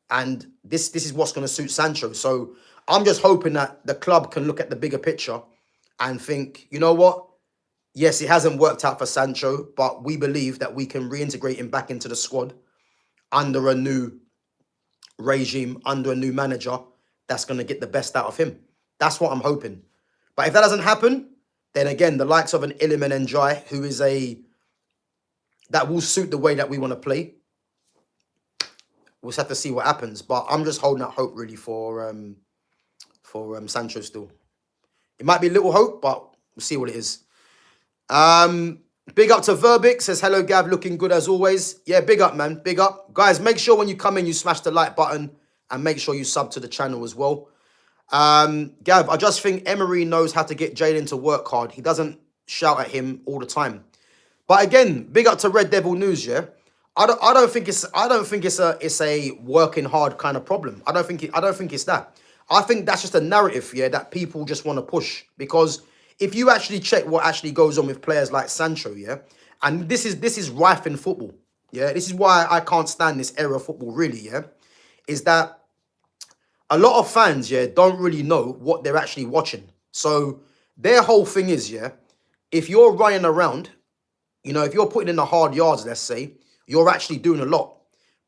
And this is what's going to suit Sancho. So I'm just hoping that the club can look at the bigger picture and think, you know what? Yes, it hasn't worked out for Sancho, but we believe that we can reintegrate him back into the squad under a new regime, under a new manager that's going to get the best out of him. That's what I'm hoping. But if that doesn't happen, then again, the likes of an Iliman Ndiaye, who is that will suit the way that we want to play. We'll just have to see what happens. But I'm just holding out hope really for Sancho still. It might be little hope, but we'll see what it is. Big up to Verbic, says, hello Gav, looking good as always. Yeah, big up, man, big up. Guys, make sure when you come in, you smash the like button and make sure you sub to the channel as well. Gav, I just think Emery knows how to get Jadon to work hard. He doesn't shout at him all the time. But again, big up to Red Devil News, yeah. I don't think it's a working hard kind of problem. I don't think it's that. I think that's just a narrative, yeah, that people just want to push. Because if you actually check what actually goes on with players like Sancho, yeah, and this is rife in football, yeah. This is why I can't stand this era of football, really, yeah. Is that a lot of fans, yeah, don't really know what they're actually watching. So their whole thing is, yeah, if you're running around, you know, if you're putting in the hard yards, let's say, you're actually doing a lot.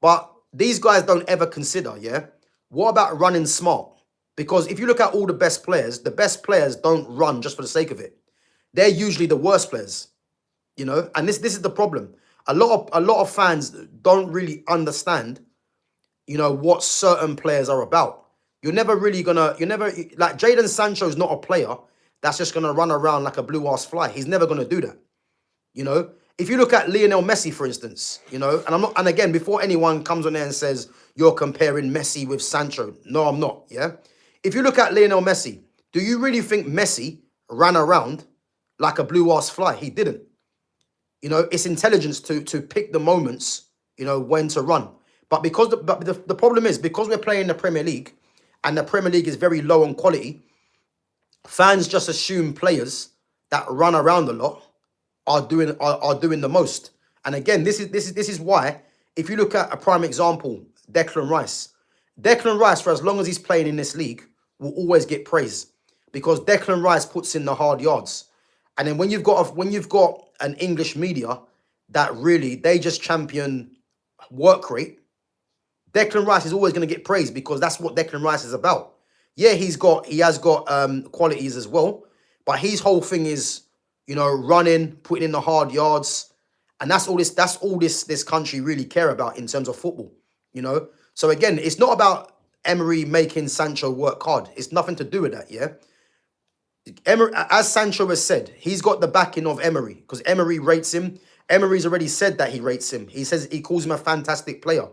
But these guys don't ever consider, yeah, what about running smart? Because if you look at all the best players don't run just for the sake of it. They're usually the worst players, you know, and this is the problem. A lot of fans don't really understand, you know, what certain players are about. Like Jadon Sancho is not a player that's just gonna run around like a blue-ass fly. He's never gonna do that. You know, if you look at Lionel Messi, for instance, you know, and again, before anyone comes on there and says you're comparing Messi with Sancho, no, I'm not, yeah? If you look at Lionel Messi, do you really think Messi ran around like a blue-ass fly? He didn't. You know, it's intelligence to pick the moments, you know, when to run. But because the problem is, because we're playing the Premier League, and the Premier League is very low on quality, fans just assume players that run around a lot are doing the most. And again, this is why, if you look at a prime example, Declan Rice, for as long as he's playing in this league, will always get praise, because Declan Rice puts in the hard yards. And then when you've got an English media that really, they just champion work rate, Declan Rice is always going to get praised, because that's what Declan Rice is about. Yeah, he has got qualities as well, but his whole thing is, you know, running, putting in the hard yards, and that's all this country really care about in terms of football, you know. So again, it's not about Emery making Sancho work hard. It's nothing to do with that, yeah. Emery, as Sancho has said, he's got the backing of Emery, because Emery rates him. Emery's already said that he rates him. He says he calls him a fantastic player.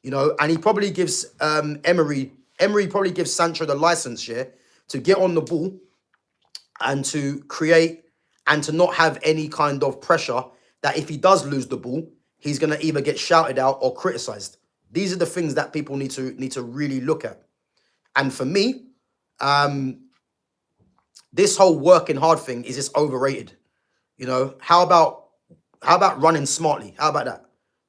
you know, and he probably gives Emery probably gives Sancho the license, yeah, to get on the ball and to create and to not have any kind of pressure that if he does lose the ball, he's gonna either get shouted out or criticized. These are the things that people need to really look at. And for me, this whole working hard thing is just overrated. You know, how about running smartly? How about that?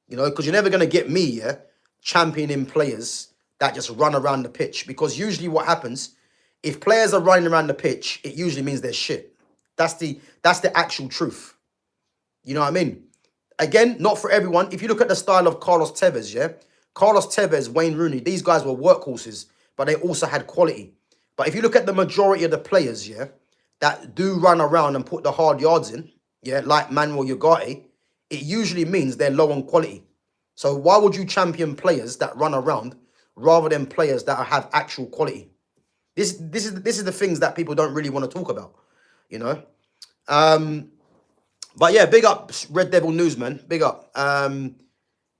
You know, because you're never gonna get me, yeah, championing players that just run around the pitch. Because usually what happens, if players are running around the pitch, it usually means they're shit. That's the actual truth. You know what I mean? Again, not for everyone. If you look at the style of Carlos Tevez, yeah, Carlos Tevez, Wayne Rooney, these guys were workhorses, but they also had quality. But if you look at the majority of the players, yeah, that do run around and put the hard yards in, yeah, like Manuel Ugarte, it usually means they're low on quality. So why would you champion players that run around rather than players that have actual quality? This is the things that people don't really want to talk about, you know. But yeah, big up Red Devil News, man. Big up.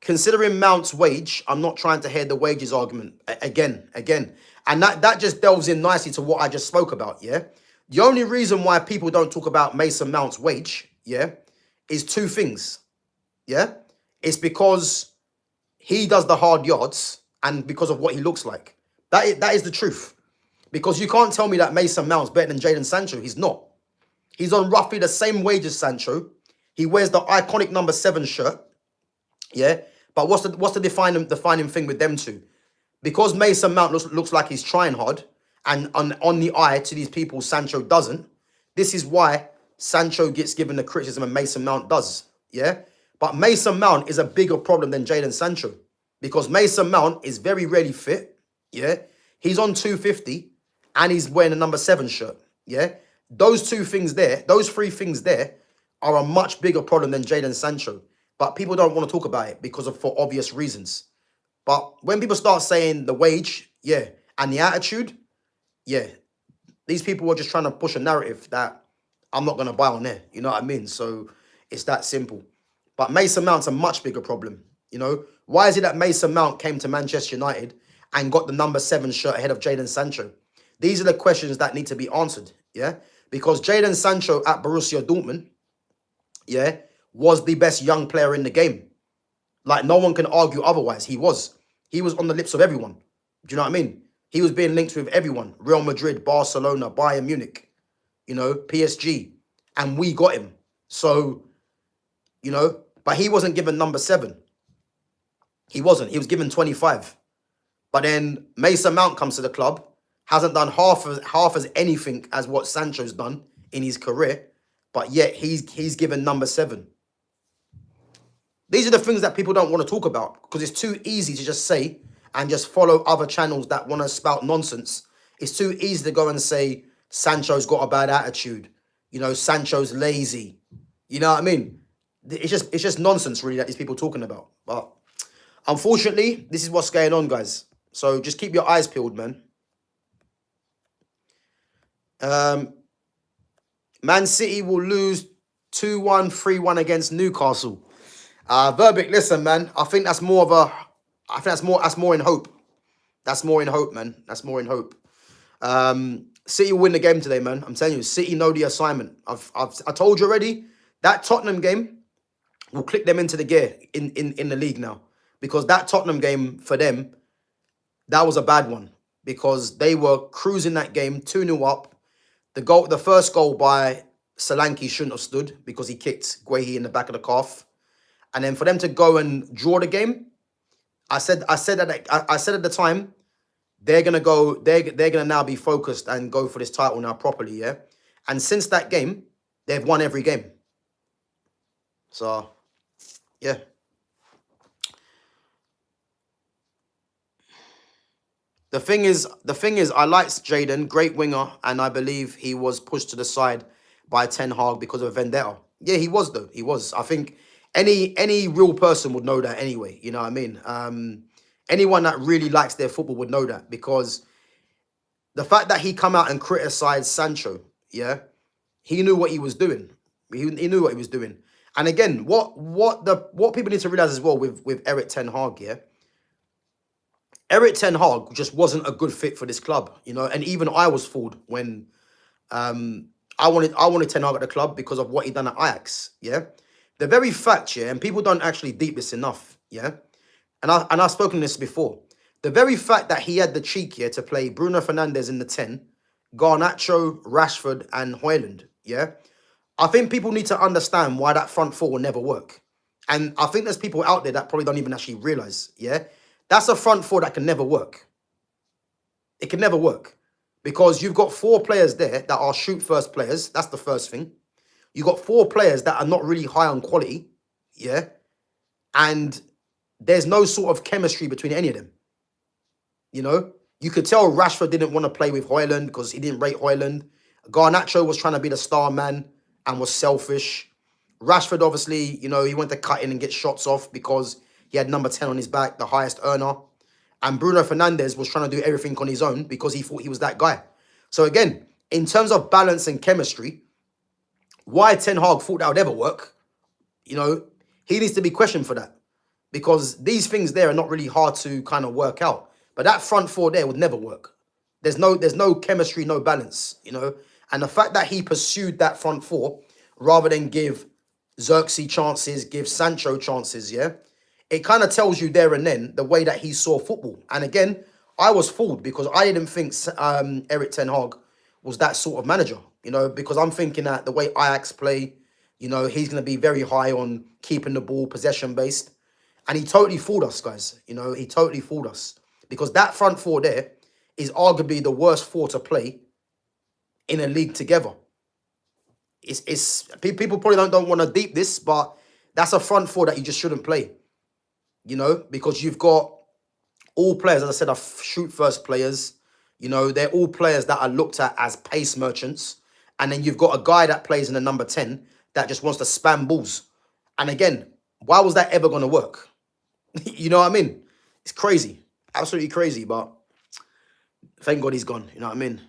Considering Mount's wage, I'm not trying to hear the wages argument again. And that just delves in nicely to what I just spoke about, yeah? The only reason why people don't talk about Mason Mount's wage, yeah, is two things, yeah? It's because he does the hard yards and because of what he looks like. That is the truth. Because you can't tell me that Mason Mount's better than Jadon Sancho. He's not. He's on roughly the same wage as Sancho. He wears the iconic number 7 shirt, yeah? But what's the defining thing with them two? Because Mason Mount looks like he's trying hard, and on the eye to these people, Sancho doesn't. This is why Sancho gets given the criticism and Mason Mount does, yeah? But Mason Mount is a bigger problem than Jadon Sancho because Mason Mount is very rarely fit, yeah? He's on 250 and he's wearing a number 7 shirt, yeah? Those three things there are a much bigger problem than Jadon Sancho. But people don't want to talk about it for obvious reasons. But when people start saying the wage, yeah, and the attitude, yeah, these people are just trying to push a narrative that I'm not going to buy on there. You know what I mean? So it's that simple. But Mason Mount's a much bigger problem. You know, why is it that Mason Mount came to Manchester United and got the number 7 shirt ahead of Jadon Sancho? These are the questions that need to be answered, yeah? Because Jadon Sancho at Borussia Dortmund, yeah, was the best young player in the game. Like, no one can argue otherwise. He was. He was on the lips of everyone. Do you know what I mean? He was being linked with everyone. Real Madrid, Barcelona, Bayern Munich, you know, PSG. And we got him. So, you know, but he wasn't given number 7. He wasn't. He was given 25. But then Mason Mount comes to the club, hasn't done half as anything as what Sancho's done in his career, but yet he's given number 7. These are the things that people don't want to talk about because it's too easy to just say and just follow other channels that want to spout nonsense. It's too easy to go and say Sancho's got a bad attitude. You know, Sancho's lazy. You know what I mean? It's just nonsense really that these people are talking about. But unfortunately, this is what's going on, guys. So just keep your eyes peeled, man. Man City will lose 2-1, 3-1 against Newcastle. Verbic, listen, man. I think that's more in hope. That's more in hope, man. That's more in hope. City will win the game today, man. I'm telling you, City know the assignment. I told you already, that Tottenham game will click them into the gear in the league now. Because that Tottenham game, for them, that was a bad one. Because they were cruising that game, 2-0 up. The first goal by Solanke shouldn't have stood because he kicked Guehi in the back of the calf. And then for them to go and draw the game, I said at the time, they're gonna now be focused and go for this title now properly, yeah. And since that game, they've won every game. So, yeah. The thing is, I liked Jadon, great winger, and I believe he was pushed to the side by Ten Hag because of vendetta. Yeah, he was though. He was. I think any real person would know that anyway. You know what I mean? Anyone that really likes their football would know that because the fact that he come out and criticized Sancho, yeah, he knew what he was doing. He knew what he was doing. And again, what people need to realize as well with Eric Ten Hag, yeah, Erik Ten Hag just wasn't a good fit for this club, you know. And even I was fooled when I wanted Ten Hag at the club because of what he done at Ajax. Yeah, the very fact, yeah, and people don't actually deep this enough. Yeah, and I've spoken this before. The very fact that he had the cheek here to play Bruno Fernandes in the 10, Garnacho, Rashford, and Haaland. Yeah, I think people need to understand why that front four will never work. And I think there's people out there that probably don't even actually realize. Yeah, that's a front four that can never work. It can never work because you've got 4 players there that are shoot first players. That's the first thing. You got 4 players that are not really high on quality. Yeah, and there's no sort of chemistry between any of them. You know, you could tell Rashford didn't want to play with Haaland because he didn't rate Haaland. Garnacho was trying to be the star man and was selfish. Rashford, obviously, you know, he went to cut in and get shots off because he had number 10 on his back, the highest earner. And Bruno Fernandes was trying to do everything on his own because he thought he was that guy. So again, in terms of balance and chemistry, why Ten Hag thought that would ever work, you know, he needs to be questioned for that. Because these things there are not really hard to kind of work out. But that front four there would never work. There's no chemistry, no balance, you know. And the fact that he pursued that front four rather than give Xerxes chances, give Sancho chances, yeah, it kind of tells you there and then the way that he saw football. And again, I was fooled because I didn't think Erik Ten Hag was that sort of manager, you know, because I'm thinking that the way Ajax play, you know, he's going to be very high on keeping the ball possession based. And he totally fooled us, guys. You know, he totally fooled us. Because that front four there is arguably the worst 4 to play in a league together. It's people probably don't want to deep this, but that's a front four that you just shouldn't play. You know, because you've got all players, as I said, are shoot first players. You know, they're all players that are looked at as pace merchants. And then you've got a guy that plays in the number 10 that just wants to spam balls. And again, why was that ever going to work? You know what I mean? It's crazy. Absolutely crazy, but thank God he's gone. You know what I mean?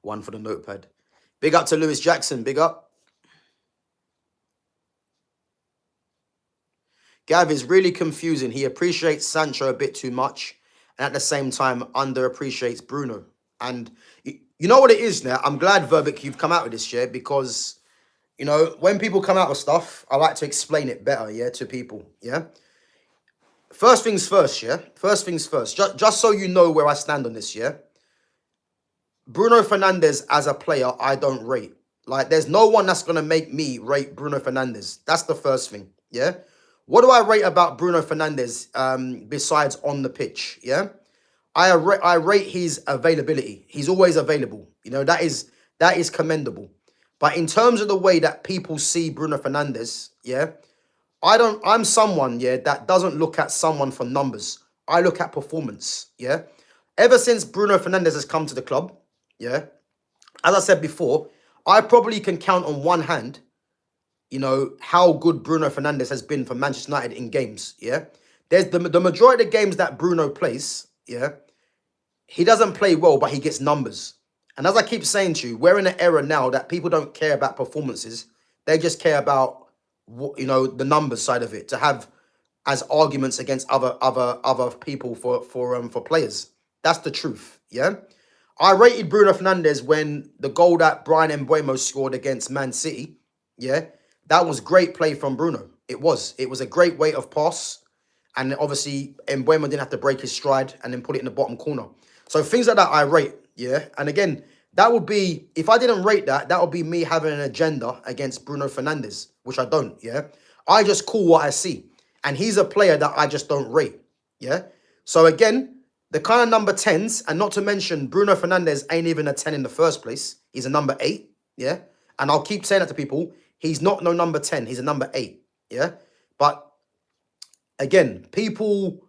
One for the notepad. Big up to Lewis Jackson. Big up. Gav is really confusing. He appreciates Sancho a bit too much and at the same time underappreciates Bruno. And you know what it is now? I'm glad, Verbic, you've come out with this, yeah, because, you know, when people come out with stuff, I like to explain it better, yeah, to people, yeah? First things first, yeah? First things first. Just so you know where I stand on this, yeah? Bruno Fernandes as a player, I don't rate. Like, there's no one that's going to make me rate Bruno Fernandes. That's the first thing, yeah? What do I rate about Bruno Fernandes besides on the pitch, yeah? I rate his availability. He's always available. You know, that is commendable. But in terms of the way that people see Bruno Fernandes, yeah, I'm someone, yeah, that doesn't look at someone for numbers. I look at performance, yeah. Ever since Bruno Fernandes has come to the club, yeah, as I said before, I probably can count on one hand, you know, how good Bruno Fernandes has been for Manchester United in games, yeah. There's the majority of the games that Bruno plays, yeah, he doesn't play well, but he gets numbers. And as I keep saying to you, we're in an era now that people don't care about performances. They just care about, you know, the numbers side of it, to have as arguments against other people for players. That's the truth, yeah? I rated Bruno Fernandes when the goal that Brian Mbeumo scored against Man City, yeah? That was great play from Bruno. It was a great weight of pass. And obviously, Mbeumo didn't have to break his stride and then put it in the bottom corner. So things like that I rate, yeah? And again, that would be, if I didn't rate that, that would be me having an agenda against Bruno Fernandes, which I don't, yeah? I just call what I see. And he's a player that I just don't rate, yeah? So again, the kind of number 10s, and not to mention Bruno Fernandes ain't even a 10 in the first place. He's a number 8, yeah? And I'll keep saying that to people. He's not no number 10. He's a number 8, yeah? But again, people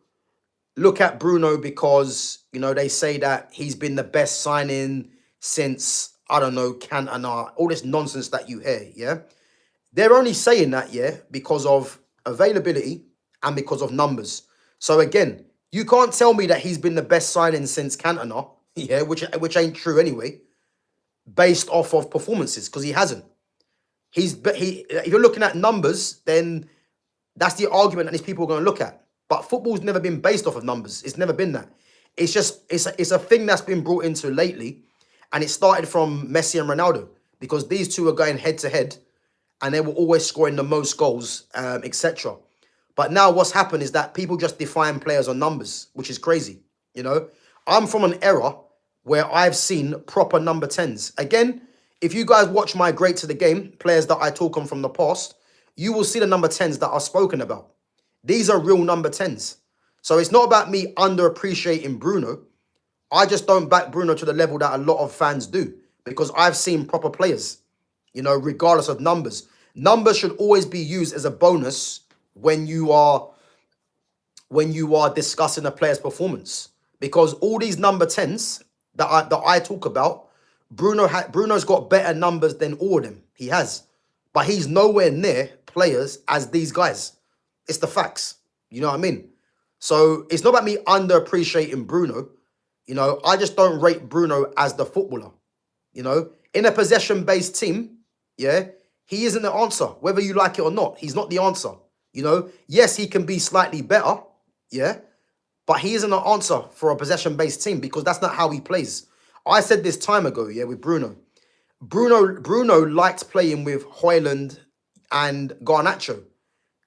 look at Bruno because, you know, they say that he's been the best signing since, I don't know, Cantona, all this nonsense that you hear, yeah? They're only saying that, yeah, because of availability and because of numbers. So again, you can't tell me that he's been the best signing since Cantona, yeah, which ain't true anyway, based off of performances, because he hasn't. If you're looking at numbers, then that's the argument that these people are going to look at. But football's never been based off of numbers. It's never been that. It's just it's a thing that's been brought into lately, and it started from Messi and Ronaldo because these two are going head to head, and they were always scoring the most goals, etc. But now what's happened is that people just define players on numbers, which is crazy. You know, I'm from an era where I've seen proper number 10s. Again, if you guys watch my great to the game, players that I talk on from the past, you will see the number 10s that are spoken about. These are real number 10s. So it's not about me underappreciating Bruno. I just don't back Bruno to the level that a lot of fans do because I've seen proper players, you know, regardless of numbers. Numbers should always be used as a bonus when you are discussing a player's performance. Because all these number 10s that I talk about, Bruno's got better numbers than all of them. He has. But he's nowhere near players as these guys. It's the facts. You know what I mean? So it's not about me underappreciating Bruno. You know, I just don't rate Bruno as the footballer. You know, in a possession-based team, yeah, he isn't the answer. Whether you like it or not, he's not the answer. You know, yes, he can be slightly better, yeah, but he isn't an answer for a possession-based team because that's not how he plays. I said this time ago, yeah, with Bruno. Bruno liked playing with Haaland and Garnacho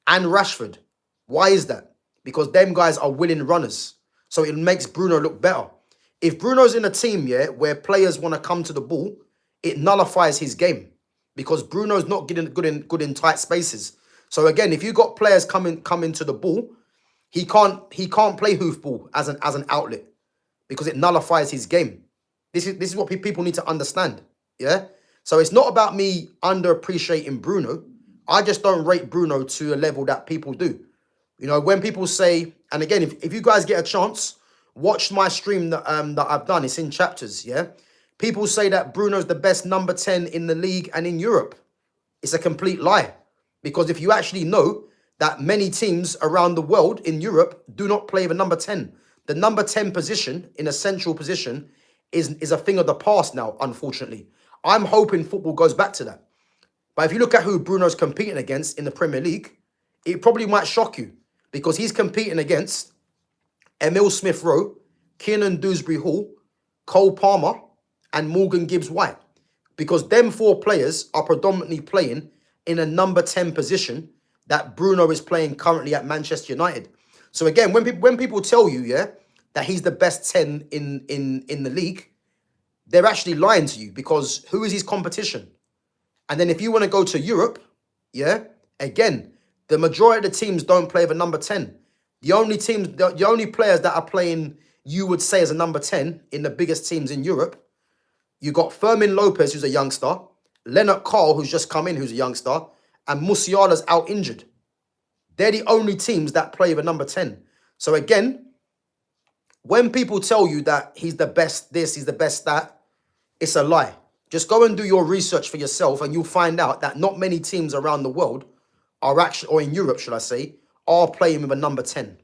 and Rashford. Why is that? Because them guys are willing runners. So it makes Bruno look better. If Bruno's in a team, yeah, where players want to come to the ball, it nullifies his game because Bruno's not getting good in tight spaces. So again, if you got players coming to the ball, he can't play hoofball as an outlet because it nullifies his game. This is what people need to understand. Yeah. So it's not about me underappreciating Bruno. I just don't rate Bruno to a level that people do. You know, when people say, and again, if you guys get a chance, watch my stream that I've done. It's in chapters. Yeah. People say that Bruno's the best number 10 in the league and in Europe. It's a complete lie. Because if you actually know that many teams around the world in Europe do not play the number 10. The number 10 position in a central position is a thing of the past now, unfortunately. I'm hoping football goes back to that. But if you look at who Bruno's competing against in the Premier League, it probably might shock you because he's competing against Emil Smith-Rowe, Kiernan Dewsbury-Hall, Cole Palmer, and Morgan Gibbs-White. Because them four players are predominantly playing in a number 10 position that Bruno is playing currently at Manchester United. So again, when people tell you, yeah, that he's the best 10 in the league, they're actually lying to you because who is his competition? And then if you want to go to Europe, yeah, again, the majority of the teams don't play the number 10. The only players that are playing, you would say, as a number 10 in the biggest teams in Europe, you got Fermin Lopez, who's a youngster, Leonard Carl, who's just come in, who's a youngster, and Musiala's out injured. They're the only teams that play the number 10. So again, when people tell you that he's the best this, he's the best that, it's a lie. Just go and do your research for yourself and you'll find out that not many teams around the world are actually, or in Europe, should I say, are playing with a number 10.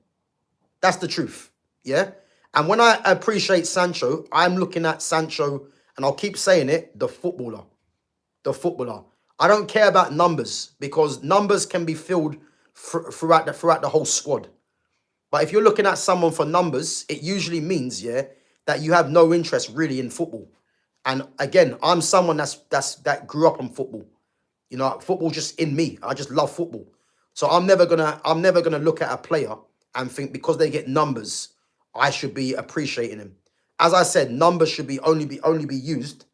That's the truth, yeah? And when I appreciate Sancho, I'm looking at Sancho, and I'll keep saying it, the footballer. The footballer. I don't care about numbers because numbers can be filled throughout the whole squad. But if you're looking at someone for numbers, it usually means, yeah, that you have no interest really in football. And again, I'm someone that grew up on football. You know, football just in me. I just love football. So I'm never gonna look at a player and think because they get numbers, I should be appreciating him. As I said, numbers should only be used,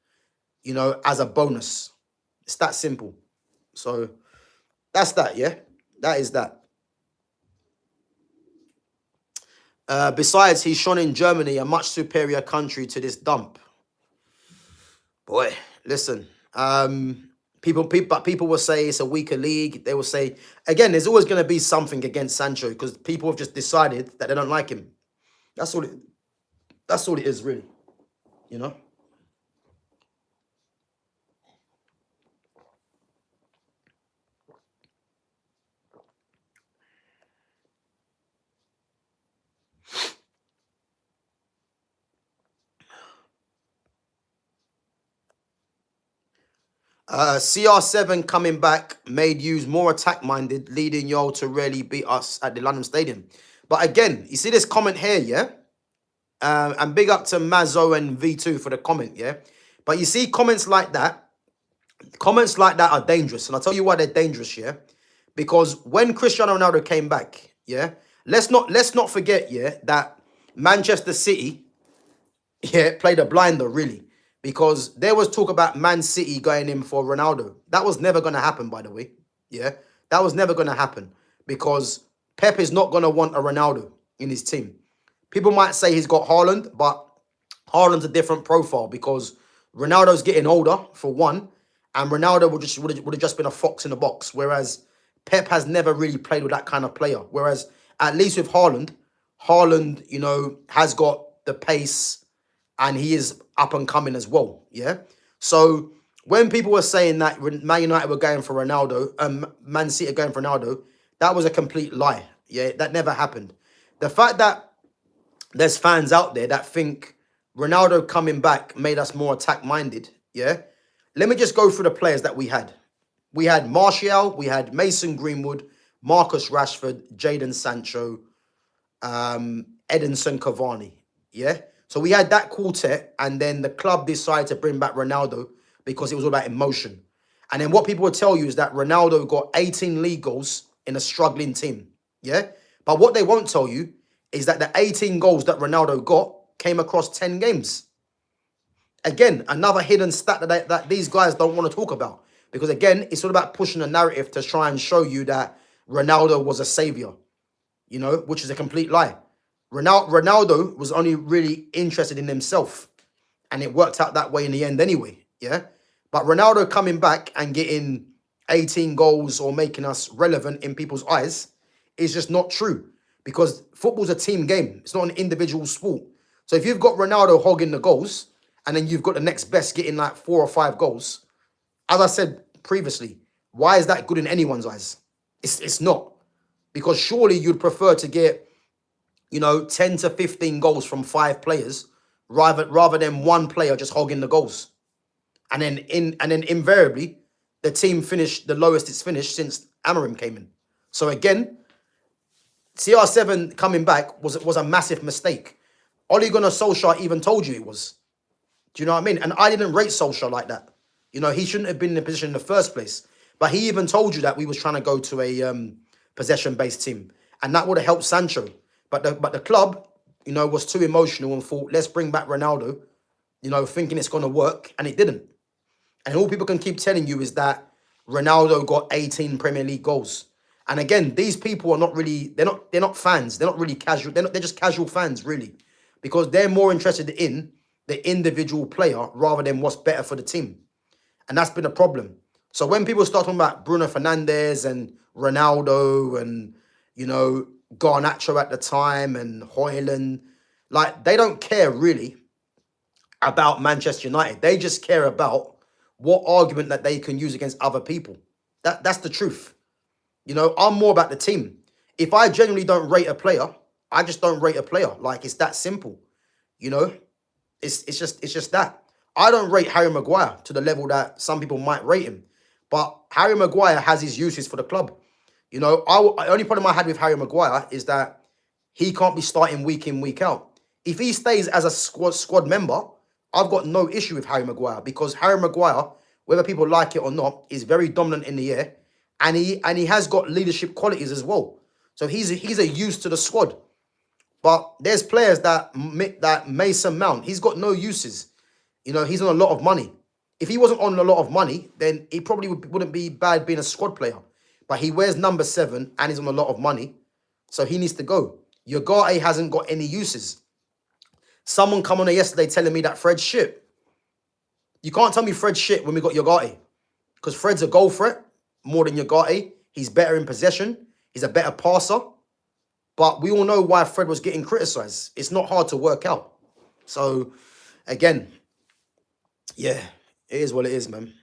you know, as a bonus. It's that simple. So that's that, yeah. That is that. Besides, he's shown in Germany, a much superior country to this dump. Boy, listen. People will say it's a weaker league. They will say, again, there's always going to be something against Sancho because people have just decided that they don't like him. That's all it is, really. You know? CR7 coming back made yous more attack-minded, leading y'all to really beat us at the London Stadium. But again, you see this comment here, yeah? And big up to Mazzo and V2 for the comment, yeah? But you see comments like that are dangerous. And I'll tell you why they're dangerous, yeah? Because when Cristiano Ronaldo came back, yeah? Let's not forget, yeah, that Manchester City, yeah, played a blinder, really. Because there was talk about Man City going in for Ronaldo. That was never going to happen, by the way. Yeah? That was never going to happen. Because Pep is not going to want a Ronaldo in his team. People might say he's got Haaland, but Haaland's a different profile because Ronaldo's getting older, for one, and Ronaldo would have just been a fox in the box. Whereas Pep has never really played with that kind of player. Whereas at least with Haaland, you know, has got the pace and he is up and coming as well. Yeah. So when people were saying that Man United were going for Ronaldo, Man City are going for Ronaldo, that was a complete lie. Yeah, that never happened. The fact that there's fans out there that think Ronaldo coming back made us more attack-minded, yeah? Let me just go through the players that we had. We had Martial, we had Mason Greenwood, Marcus Rashford, Jadon Sancho, Edinson Cavani, yeah? So we had that quartet, and then the club decided to bring back Ronaldo because it was all about emotion. And then what people will tell you is that Ronaldo got 18 league goals in a struggling team, yeah? But what they won't tell you is that the 18 goals that Ronaldo got came across 10 games. Again, another hidden stat that these guys don't want to talk about. Because again, it's all about pushing a narrative to try and show you that Ronaldo was a savior, you know, which is a complete lie. Ronaldo was only really interested in himself. And it worked out that way in the end anyway, yeah? But Ronaldo coming back and getting 18 goals or making us relevant in people's eyes is just not true. Because football's a team game. It's not an individual sport. So if you've got Ronaldo hogging the goals, and then you've got the next best getting like 4 or 5 goals, as I said previously, why is that good in anyone's eyes? It's not. Because surely you'd prefer to get, you know, 10 to 15 goals from 5 players rather than one player just hogging the goals. And then invariably, the team finished the lowest it's finished since Amorim came in. So again, CR7 coming back was a massive mistake. Ole Gunnar Solskjaer even told you it was. Do you know what I mean? And I didn't rate Solskjaer like that. You know, he shouldn't have been in the position in the first place. But he even told you that we was trying to go to a possession-based team. And that would have helped Sancho. But the club, you know, was too emotional and thought, let's bring back Ronaldo, you know, thinking it's going to work. And it didn't. And all people can keep telling you is that Ronaldo got 18 Premier League goals. And again, these people are not really, they're not fans. They're not really casual. They're just casual fans, really. Because they're more interested in the individual player rather than what's better for the team. And that's been a problem. So when people start talking about Bruno Fernandes and Ronaldo and, you know, Garnacho at the time and Haaland, like, they don't care really about Manchester United. They just care about what argument that they can use against other people. That's the truth. You know, I'm more about the team. If I genuinely don't rate a player, I just don't rate a player. Like, it's that simple. You know, it's just that. I don't rate Harry Maguire to the level that some people might rate him. But Harry Maguire has his uses for the club. You know, the only problem I had with Harry Maguire is that he can't be starting week in, week out. If he stays as a squad member, I've got no issue with Harry Maguire because Harry Maguire, whether people like it or not, is very dominant in the air. And he has got leadership qualities as well. So he's a use to the squad. But there's players that Mason Mount, he's got no uses. You know, he's on a lot of money. If he wasn't on a lot of money, then he probably wouldn't be bad being a squad player. But he wears number 7 and he's on a lot of money. So he needs to go. Ugarte hasn't got any uses. Someone come on there yesterday telling me that Fred's shit. You can't tell me Fred's shit when we got Ugarte. Because Fred's a goal threat more than Ugarte. He's better in possession. He's a better passer. But we all know why Fred was getting criticised. It's not hard to work out. So, again, yeah, it is what it is, man.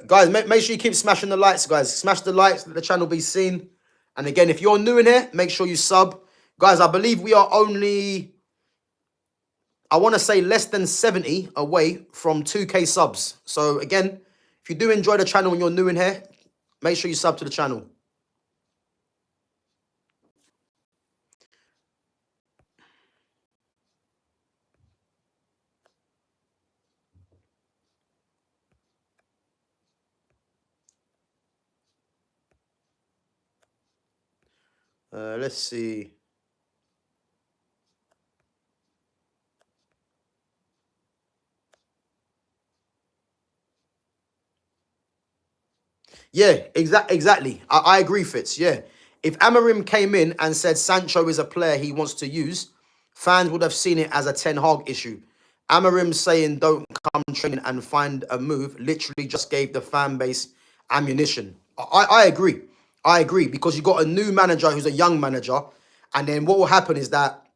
Guys, make sure you keep smashing the likes, guys. Smash the likes, let the channel be seen. And again, if you're new in here, make sure you sub. Guys, I believe we are only, I want to say less than 70 away from 2K subs. So again, if you do enjoy the channel and you're new in here, make sure you sub to the channel. Let's see. Yeah, exactly. I agree, Fitz. Yeah. If Amarim came in and said Sancho is a player he wants to use, fans would have seen it as a Ten Hag issue. Amarim saying don't come training and find a move literally just gave the fan base ammunition. I agree. I agree because you got a new manager who's a young manager. And then what will happen is that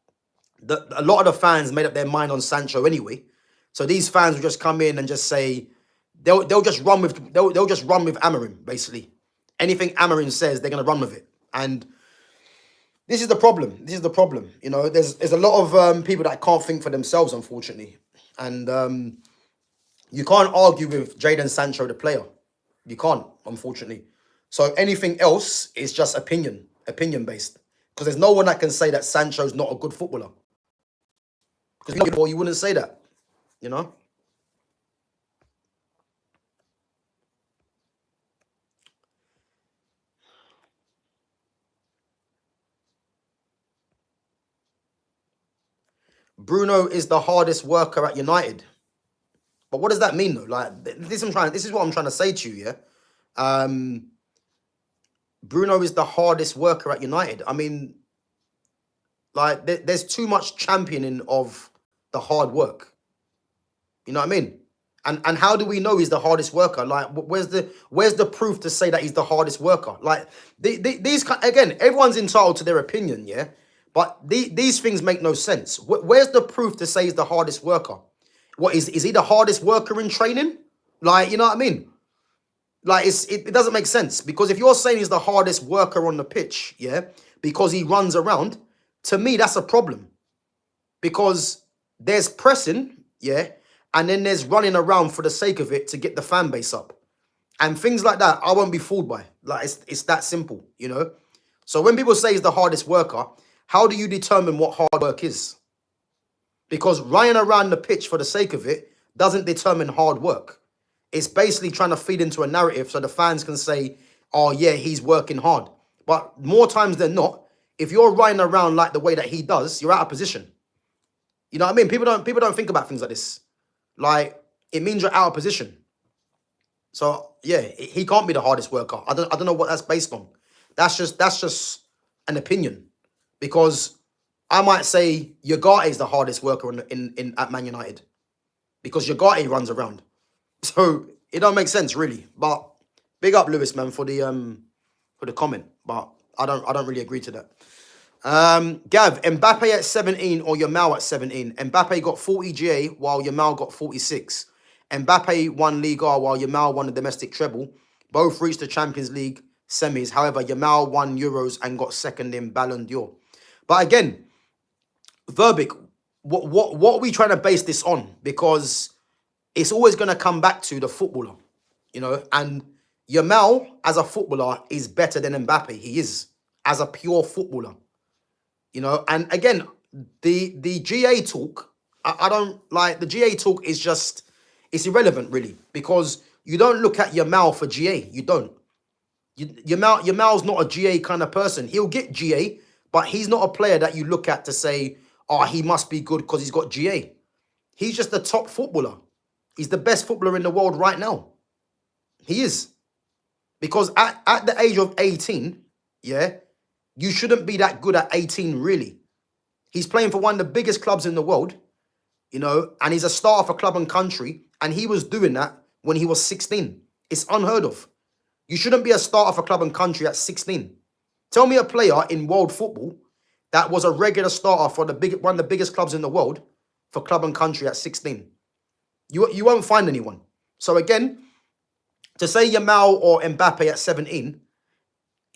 a lot of the fans made up their mind on Sancho anyway. So these fans will just come in and just say, they'll just run with Amarim, basically. Anything Amarim says, they're gonna run with it. And this is the problem. This is the problem. You know, there's a lot of people that can't think for themselves, unfortunately. And you can't argue with Jadon Sancho, the player. You can't, unfortunately. So anything else is just opinion based. Because there's no one that can say that Sancho's not a good footballer. Because you wouldn't say that, you know? Bruno is the hardest worker at United. But what does that mean, though? Like, this is what I'm trying to say to you, yeah? Bruno is the hardest worker at United. I mean, like, there's too much championing of the hard work. You know what I mean? And how do we know he's the hardest worker? Like, where's the proof to say that he's the hardest worker? Like, these again, everyone's entitled to their opinion, yeah. But these things make no sense. Where's the proof to say he's the hardest worker? What is he the hardest worker in training? Like, you know what I mean? Like, it doesn't make sense because if you're saying he's the hardest worker on the pitch, yeah, because he runs around, to me that's a problem because there's pressing, yeah. And then there's running around for the sake of it to get the fan base up. And things like that, I won't be fooled by. Like, it's that simple, you know? So when people say he's the hardest worker, how do you determine what hard work is? Because running around the pitch for the sake of it doesn't determine hard work. It's basically trying to feed into a narrative so the fans can say, oh, yeah, he's working hard. But more times than not, if you're running around like the way that he does, you're out of position. You know what I mean? People don't think about things like this. Like, it means you're out of position. So yeah, he can't be the hardest worker. I don't know what that's based on. That's just an opinion. Because I might say Ugarte is the hardest worker in at Man United. Because Ugarte runs around. So it don't make sense really. But big up Lewis, man, for the comment. But I don't really agree to that. Gav, Mbappe at 17 or Yamal at 17? Mbappe got 40 GA while Yamal got 46. Mbappe won Liga while Yamal won the domestic treble. Both reached the Champions League semis. However, Yamal won Euros and got second in Balon d'Or. But again, Verbic, what are we trying to base this on? Because it's always going to come back to the footballer, you know, and Yamal as a footballer is better than Mbappe. He is as a pure footballer. You know, and again, the GA talk, I don't like the GA talk is just, it's irrelevant really, because you don't look at Yamal for GA. You don't. Yamal's not a GA kind of person. He'll get GA, but he's not a player that you look at to say, oh, he must be good because he's got GA. He's just the top footballer. He's the best footballer in the world right now. He is. Because at the age of 18, yeah, you shouldn't be that good at 18, really. He's playing for one of the biggest clubs in the world, you know, and he's a star for club and country, and he was doing that when he was 16. It's unheard of. You shouldn't be a starter for club and country at 16. Tell me a player in world football that was a regular starter for one of the biggest clubs in the world for club and country at 16. You won't find anyone. So again, to say Yamal or Mbappe at 17,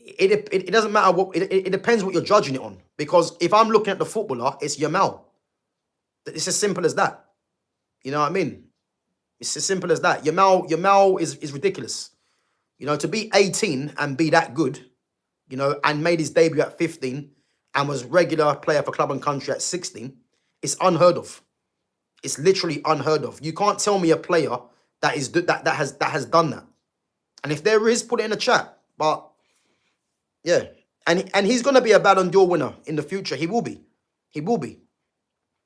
it doesn't matter what, it depends what you're judging it on. Because if I'm looking at the footballer, it's Yamal. It's as simple as that. You know what I mean? It's as simple as that. Yamal is ridiculous. You know, to be 18 and be that good, you know, and made his debut at 15 and was regular player for club and country at 16, it's unheard of. It's literally unheard of. You can't tell me a player that has done that. And if there is, put it in the chat. But yeah, and he's gonna be a Balon d'Or winner in the future. He will be. He will be.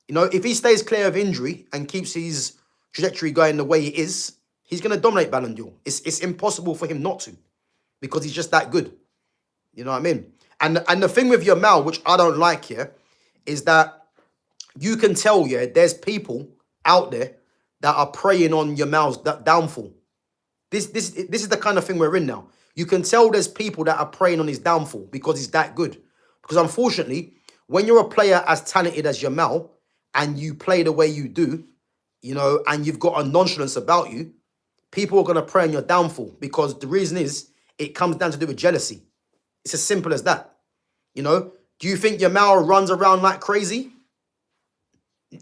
You know, if he stays clear of injury and keeps his trajectory going the way it is, he's gonna dominate Balon d'Or. It's impossible for him not to, because he's just that good. You know what I mean? And the thing with Yamal, which I don't like here, is that you can tell, yeah, there's people out there that are preying on Yamal's downfall. This is the kind of thing we're in now. You can tell there's people that are preying on his downfall because he's that good. Because unfortunately, when you're a player as talented as Yamal and you play the way you do, you know, and you've got a nonchalance about you, people are going to prey on your downfall, because the reason is it comes down to do with jealousy. It's as simple as that. You know, do you think Yamal runs around like crazy?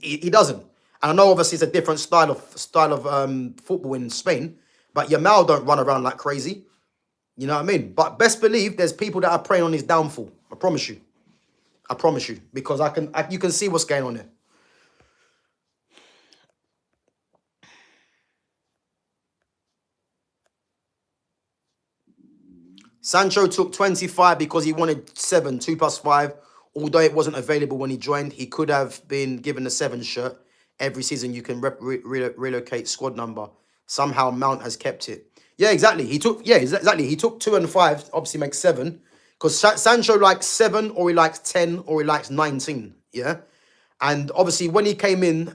He doesn't. And I know obviously it's a different style of football in Spain, but Yamal don't run around like crazy. You know what I mean? But best believe there's people that are preying on his downfall. I promise you. I promise you, because you can see what's going on there. Sancho took 25 because he wanted 7, 2 plus 5. Although it wasn't available when he joined, he could have been given the 7 shirt. Every season you can relocate squad number. Somehow Mount has kept it. Yeah, exactly. He took 2 and 5. Obviously makes 7. Because Sancho likes 7, or he likes 10, or he likes 19. Yeah. And obviously when he came in,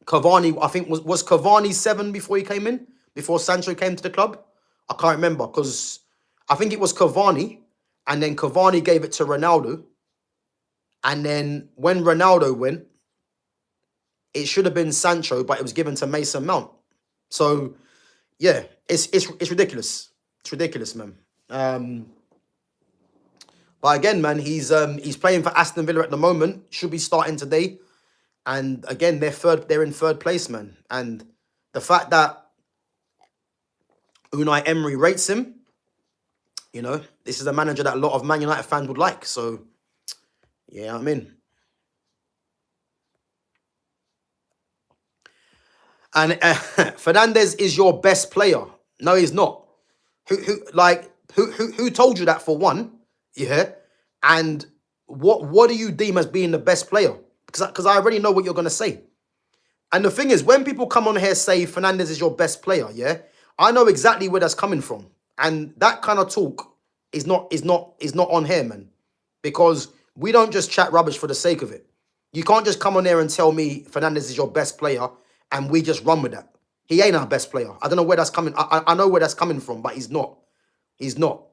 Cavani, I think was Cavani 7 before he came in? Before Sancho came to the club? I can't remember, because I think it was Cavani, and then Cavani gave it to Ronaldo. And then when Ronaldo went, it should have been Sancho, but it was given to Mason Mount. So yeah, it's ridiculous. It's ridiculous, man. But again, man, he's playing for Aston Villa at the moment. Should be starting today. And again, they're in third place, man. And the fact that Unai Emery rates him, you know, this is a manager that a lot of Man United fans would like. So yeah, I'm in. And Fernandes is your best player. No, he's not. Who told you that, for one? Yeah. And what do you deem as being the best player? Because I already know what you're gonna say. And the thing is, when people come on here say Fernandes is your best player, yeah, I know exactly where that's coming from. And that kind of talk is not on here, man. Because we don't just chat rubbish for the sake of it. You can't just come on there and tell me Fernandes is your best player and we just run with that. He ain't our best player. I don't know where that's coming. I know where that's coming from, but he's not. He's not.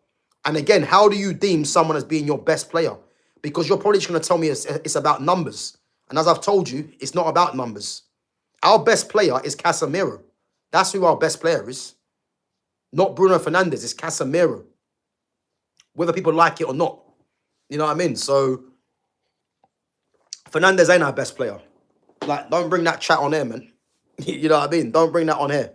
And again, how do you deem someone as being your best player? Because you're probably just going to tell me it's about numbers. And as I've told you, it's not about numbers. Our best player is Casemiro. That's who our best player is. Not Bruno Fernandes, it's Casemiro. Whether people like it or not. You know what I mean? So, Fernandes ain't our best player. Like, don't bring that chat on here, man. You know what I mean? Don't bring that on here.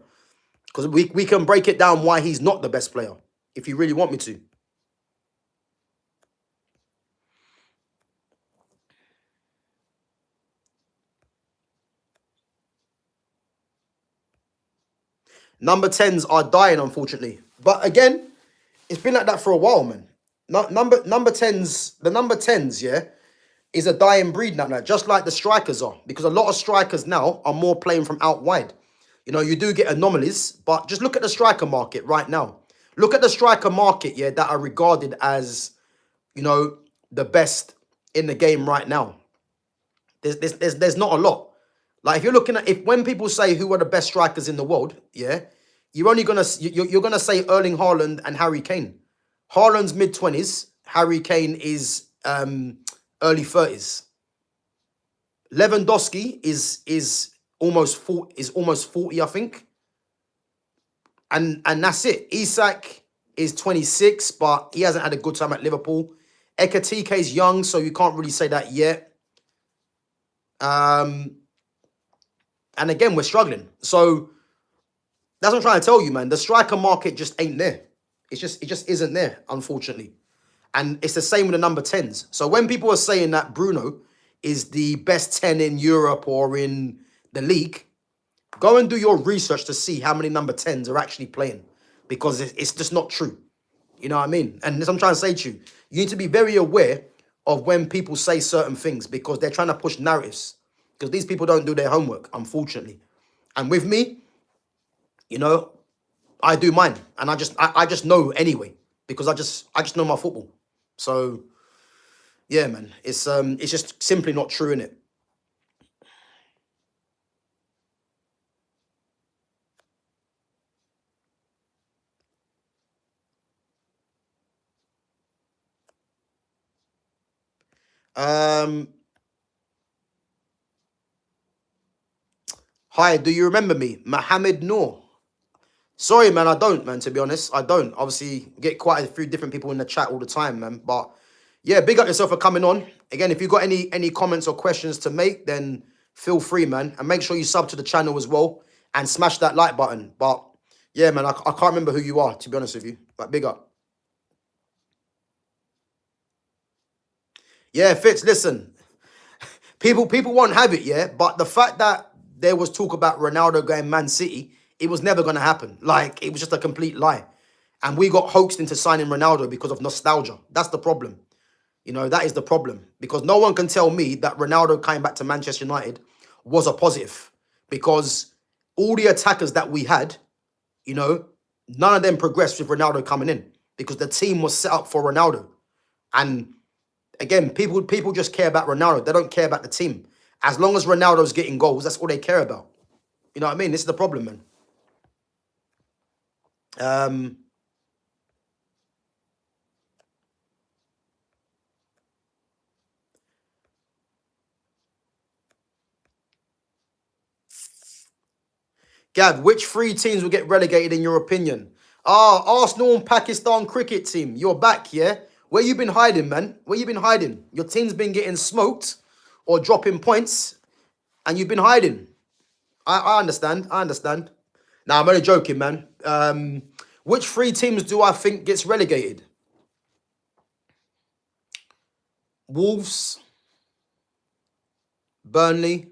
Because we can break it down why he's not the best player, if you really want me to. Number 10s are dying, unfortunately. But again, it's been like that for a while, man. Number 10s, the number 10s, yeah, is a dying breed now, just like the strikers are. Because a lot of strikers now are more playing from out wide. You know, you do get anomalies, but just look at the striker market right now. Look at the striker market, yeah, that are regarded as, you know, the best in the game right now. There's not a lot. Like, if you're looking at, when people say who are the best strikers in the world, yeah, you're gonna say Erling Haaland and Harry Kane. Haaland's mid-20s, Harry Kane is early 30s. Lewandowski is almost 40, I think. And that's it. Isak is 26, but he hasn't had a good time at Liverpool. Ekatike's young, so you can't really say that yet. And again, we're struggling. So that's what I'm trying to tell you, man. The striker market just ain't there. It just isn't there, unfortunately. And it's the same with the number 10s. So when people are saying that Bruno is the best 10 in Europe or in the league, go and do your research to see how many number 10s are actually playing. Because it's just not true. You know what I mean? And as I'm trying to say to you, you need to be very aware of when people say certain things because they're trying to push narratives. Because these people don't do their homework, unfortunately. And with me, you know, I do mine. And I just know anyway. Because I just know my football. So, yeah, man. It's just simply not true, innit? Hi, do you remember me? Mohammed Noor. Sorry, man, I don't, man, to be honest. I don't. Obviously, get quite a few different people in the chat all the time, man. But, yeah, big up yourself for coming on. Again, if you've got any comments or questions to make, then feel free, man. And make sure you sub to the channel as well and smash that like button. But, yeah, man, I can't remember who you are, to be honest with you. But big up. Yeah, Fitz, listen. People won't have it, yeah? But the fact that there was talk about Ronaldo going Man City, it was never going to happen. Like, it was just a complete lie. And we got hoaxed into signing Ronaldo because of nostalgia. That's the problem. You know, that is the problem. Because no one can tell me that Ronaldo coming back to Manchester United was a positive. Because all the attackers that we had, you know, none of them progressed with Ronaldo coming in. Because the team was set up for Ronaldo. And again, people just care about Ronaldo. They don't care about the team. As long as Ronaldo's getting goals, that's all they care about. You know what I mean? This is the problem, man. Gav, which three teams will get relegated in your opinion? Arsenal and Pakistan cricket team. You're back, yeah? Where you been hiding, man? Where you been hiding? Your team's been getting smoked or dropping points and you've been hiding. I understand. I understand. Nah, I'm only joking, man. Which three teams do I think gets relegated? Wolves, Burnley.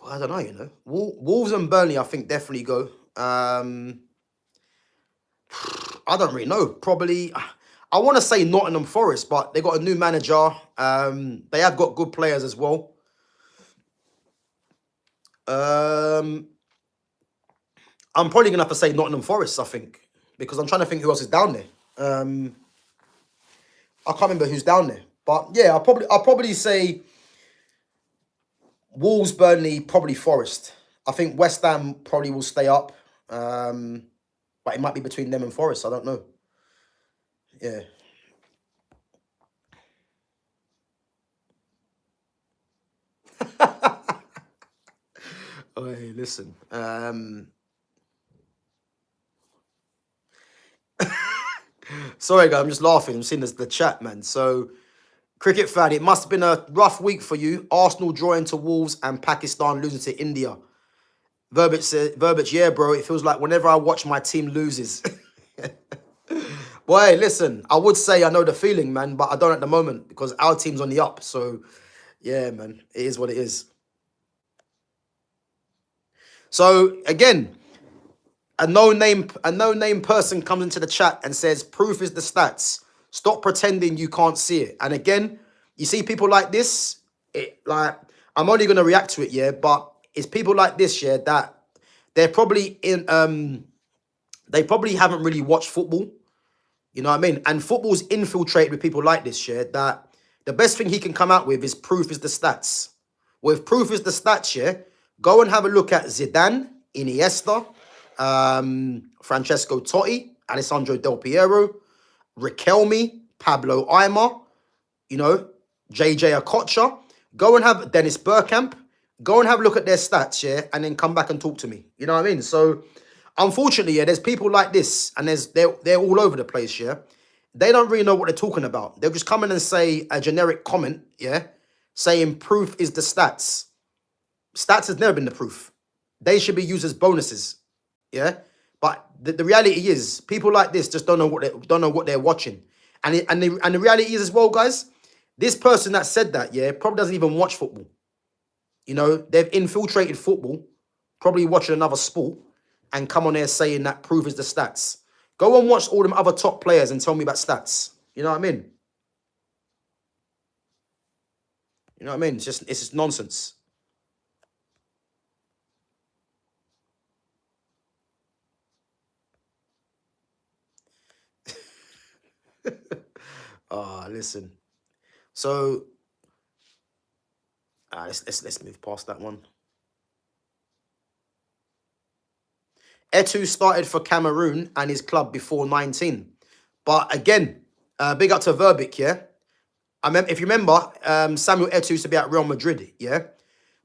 I don't know, you know. Wolves and Burnley, I think, definitely go. I don't really know. Probably, I want to say Nottingham Forest, but they got a new manager. They have got good players as well. I'm probably going to have to say Nottingham Forest, I think, because I'm trying to think who else is down there. I can't remember who's down there. But, yeah, I'll probably say Wolves, Burnley, probably Forest. I think West Ham probably will stay up. But it might be between them and Forest. I don't know. Yeah. Oh, hey, listen. Sorry, guys. I'm just laughing. I'm seeing the chat, man. So, cricket fan, it must have been a rough week for you. Arsenal drawing to Wolves and Pakistan losing to India. Verbage, yeah, bro. It feels like whenever I watch my team loses. Boy, hey, listen, I would say I know the feeling, man, but I don't at the moment because our team's on the up. So, yeah, man, it is what it is. So, again, a no-name person comes into the chat and says, proof is the stats. Stop pretending you can't see it. And again, you see people like this, I'm only going to react to it, yeah, but it's people like this, yeah, that they're probably they probably haven't really watched football. You know what I mean? And football's infiltrated with people like this, yeah, that the best thing he can come out with is proof is the stats. Well, if proof is the stats, yeah, go and have a look at Zidane, Iniesta, Francesco Totti, Alessandro Del Piero, Riquelme, Pablo Aimar, you know, JJ Okocha. Go and have Dennis Bergkamp. Go and have a look at their stats, yeah, and then come back and talk to me. You know what I mean? So, unfortunately, yeah, there's people like this, and they're all over the place, yeah. They don't really know what they're talking about. They'll just come in and say a generic comment, yeah, saying proof is the stats. Stats has never been the proof. They should be used as bonuses, yeah. But the reality is, people like this just don't know what they're watching, and the reality is as well, guys. This person that said that, yeah, probably doesn't even watch football. You know, they've infiltrated football, probably watching another sport, and come on there saying that proof is the stats. Go and watch all them other top players and tell me about stats. You know what I mean? You know what I mean? It's just nonsense. Listen. So let's move past that one. Etu started for Cameroon and his club before 19. But again, big up to Verbic, yeah? If you remember, Samuel Etu used to be at Real Madrid, yeah?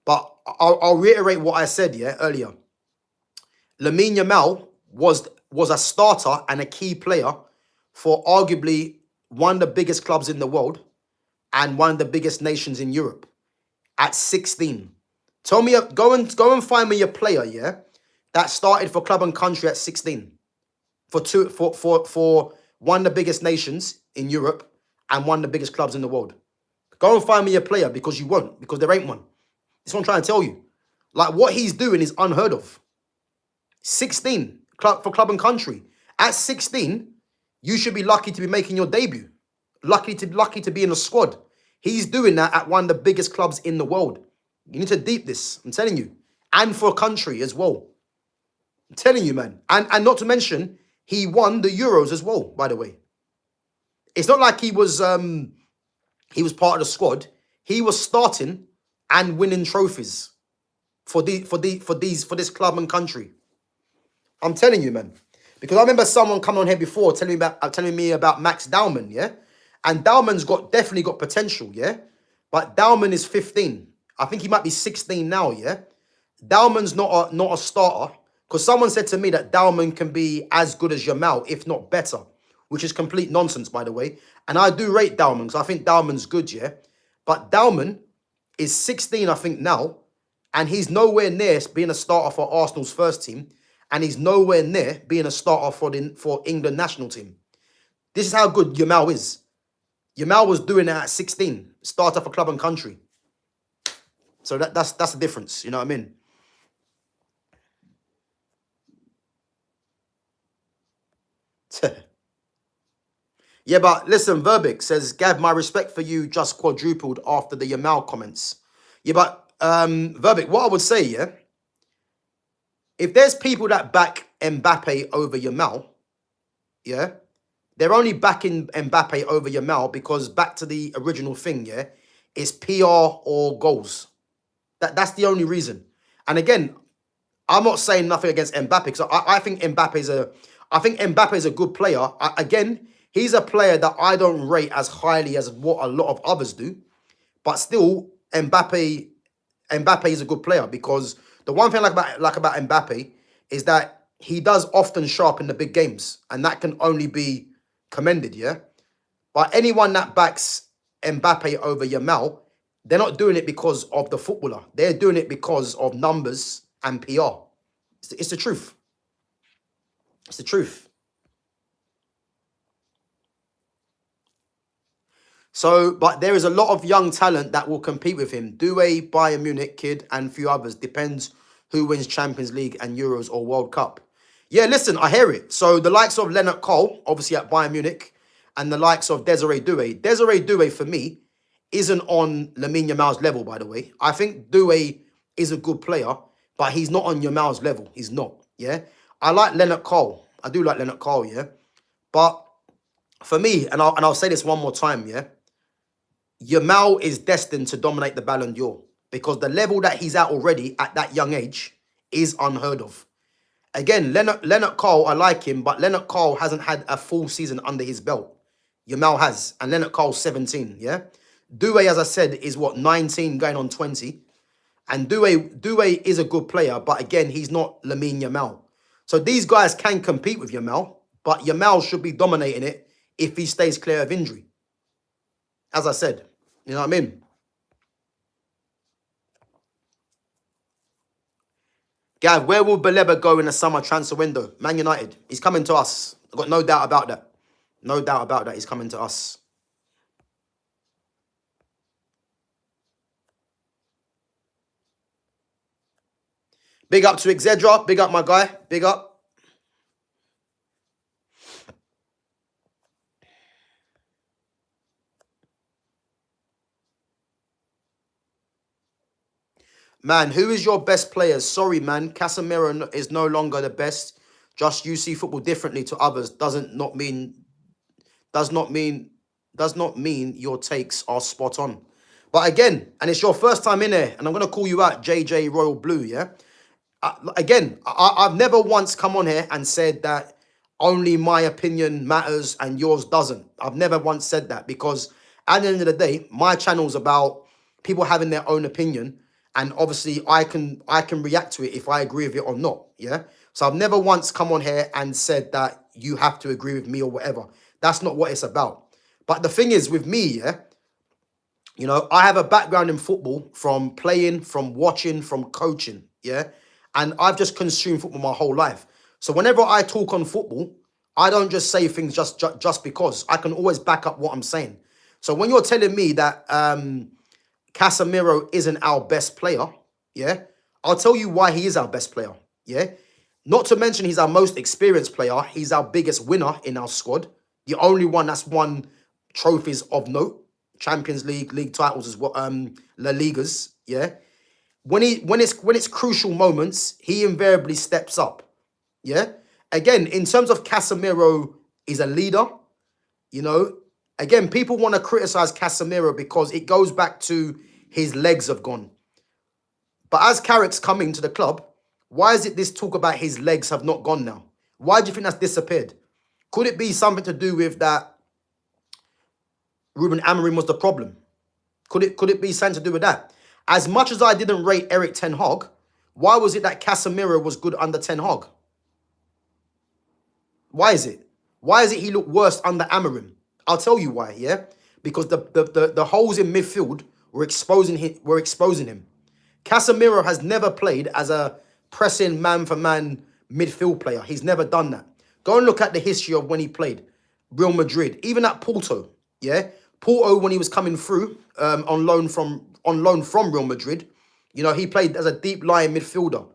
But I'll reiterate what I said, yeah, earlier. Lamine Yamal was a starter and a key player for arguably one of the biggest clubs in the world and one of the biggest nations in Europe at 16. Tell me, go and find me a player, yeah, that started for club and country at 16 for one of the biggest nations in Europe and one of the biggest clubs in the world. Go and find me a player, because you won't, because there ain't one. That's what I'm trying to tell you. Like, what he's doing is unheard of. 16 for club and country. At 16, you should be lucky to be making your debut. Lucky to be in the squad. He's doing that at one of the biggest clubs in the world. You need to deep this, I'm telling you. And for a country as well. I'm telling you, man. And not to mention, he won the Euros as well, by the way. It's not like he was part of the squad. He was starting and winning trophies for this club and country. I'm telling you, man. Because I remember someone coming on here before telling me about Max Dowman, yeah? And Dowman's definitely got potential, yeah? But Dowman is 15. I think he might be 16 now, yeah? Dowman's not a starter. Because someone said to me that Dowman can be as good as Yamal, if not better. Which is complete nonsense, by the way. And I do rate Dowman, because I think Dowman's good, yeah? But Dowman is 16, I think, now. And he's nowhere near being a starter for Arsenal's first team. And he's nowhere near being a starter for England national team. This is how good Yamal is. Yamal was doing it at 16. Starter for club and country. So that's the difference. You know what I mean? Yeah, but listen, Verbic says, Gav, my respect for you just quadrupled after the Yamal comments. Yeah, but Verbic, what I would say, yeah, if there's people that back Mbappe over Yamal, yeah, they're only backing Mbappe over Yamal because, back to the original thing, yeah, it's PR or goals. That's the only reason. And again, I'm not saying nothing against Mbappe, because I think Mbappe is a good player. Again, he's a player that I don't rate as highly as what a lot of others do. But still, Mbappe is a good player, because the one thing I like about Mbappe is that he does often show up in the big games, and that can only be commended, yeah? But anyone that backs Mbappe over Yamal, they're not doing it because of the footballer. They're doing it because of numbers and PR. It's the truth. It's the truth. So, but there is a lot of young talent that will compete with him. Doué, Bayern Munich kid, and a few others. Depends who wins Champions League and Euros or World Cup. Yeah, listen, I hear it. So the likes of Leonard Cole, obviously at Bayern Munich, and the likes of Desiree Doué. Desiree Doué, for me, isn't on Lamine Yamal's level, by the way. I think Doué is a good player, but he's not on Yamal's level. He's not, yeah? I like Leonard Cole. I do like Leonard Cole, yeah? But for me, and I'll say this one more time, yeah? Yamal is destined to dominate the Balon d'Or, because the level that he's at already at that young age is unheard of. Again, Leonard Cole, I like him, but Leonard Cole hasn't had a full season under his belt. Yamal has, and Leonard Cole's 17, yeah? Doué, as I said, is what, 19 going on 20. And Doué is a good player, but again, he's not Lamine Yamal. So these guys can compete with Yamal, but Yamal should be dominating it if he stays clear of injury. As I said, you know what I mean? Gav, where will Baleba go in the summer transfer window? Man United. He's coming to us. I've got no doubt about that. No doubt about that. He's coming to us. Big up to Exedra. Big up, my guy. Big up. Man, who is your best players? Sorry, man. Casemiro is no longer the best. Just you see football differently to others. Does not mean your takes are spot on. But again, and it's your first time in here, and I'm gonna call you out, JJ Royal Blue, yeah? I've never once come on here and said that only my opinion matters and yours doesn't. I've never once said that, because at the end of the day, my channel's about people having their own opinion, and obviously I can react to it if I agree with it or not, yeah? So I've never once come on here and said that you have to agree with me or whatever. That's not what it's about. But the thing is with me, yeah, you know, I have a background in football from playing, from watching, from coaching, yeah? And I've just consumed football my whole life. So whenever I talk on football, I don't just say things just because. I can always back up what I'm saying. So when you're telling me that Casemiro isn't our best player, yeah, I'll tell you why he is our best player, yeah? Not to mention he's our most experienced player. He's our biggest winner in our squad. The only one that's won trophies of note. Champions League, league titles as well, La Ligas, yeah? When it's crucial moments, he invariably steps up, yeah? Again, in terms of Casemiro, he's a leader, you know? Again, people want to criticize Casemiro because it goes back to his legs have gone. But as Carrick's coming to the club, why is it this talk about his legs have not gone now? Why do you think that's disappeared? Could it be something to do with that Ruben Amorim was the problem? Could it be something to do with that? As much as I didn't rate Eric Ten Hag, why was it that Casemiro was good under Ten Hag? Why is it? Why is it he looked worse under Amorim? I'll tell you why, yeah? Because the holes in midfield were exposing him. Casemiro has never played as a pressing man-for-man midfield player. He's never done that. Go and look at the history of when he played Real Madrid, even at Porto, yeah? Porto, when he was coming through on loan from Real Madrid, you know, he played as a deep lying midfielder.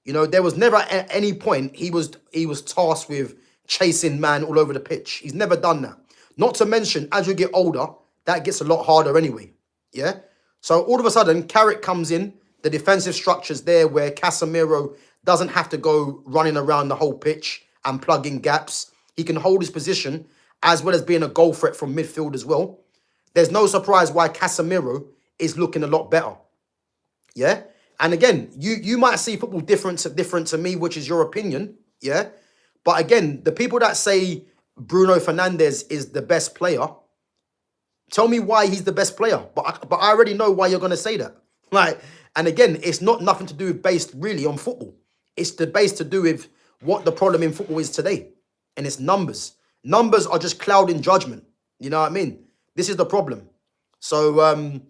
You know, there was never at any point he was tasked with chasing man all over the pitch. He's never done that. Not to mention, as you get older, that gets a lot harder anyway. Yeah? So all of a sudden, Carrick comes in, the defensive structure's there where Casemiro doesn't have to go running around the whole pitch and plug in gaps. He can hold his position as well as being a goal threat from midfield as well. There's no surprise why Casemiro is looking a lot better. Yeah? And again, you might see football different to me, which is your opinion. Yeah? But again, the people that say Bruno Fernandes is the best player, tell me why he's the best player. But I already know why you're going to say that. Like, and again, it's not nothing to do with based really on football. It's the base to do with what the problem in football is today. And it's numbers. Numbers are just clouding judgment. You know what I mean? This is the problem. So,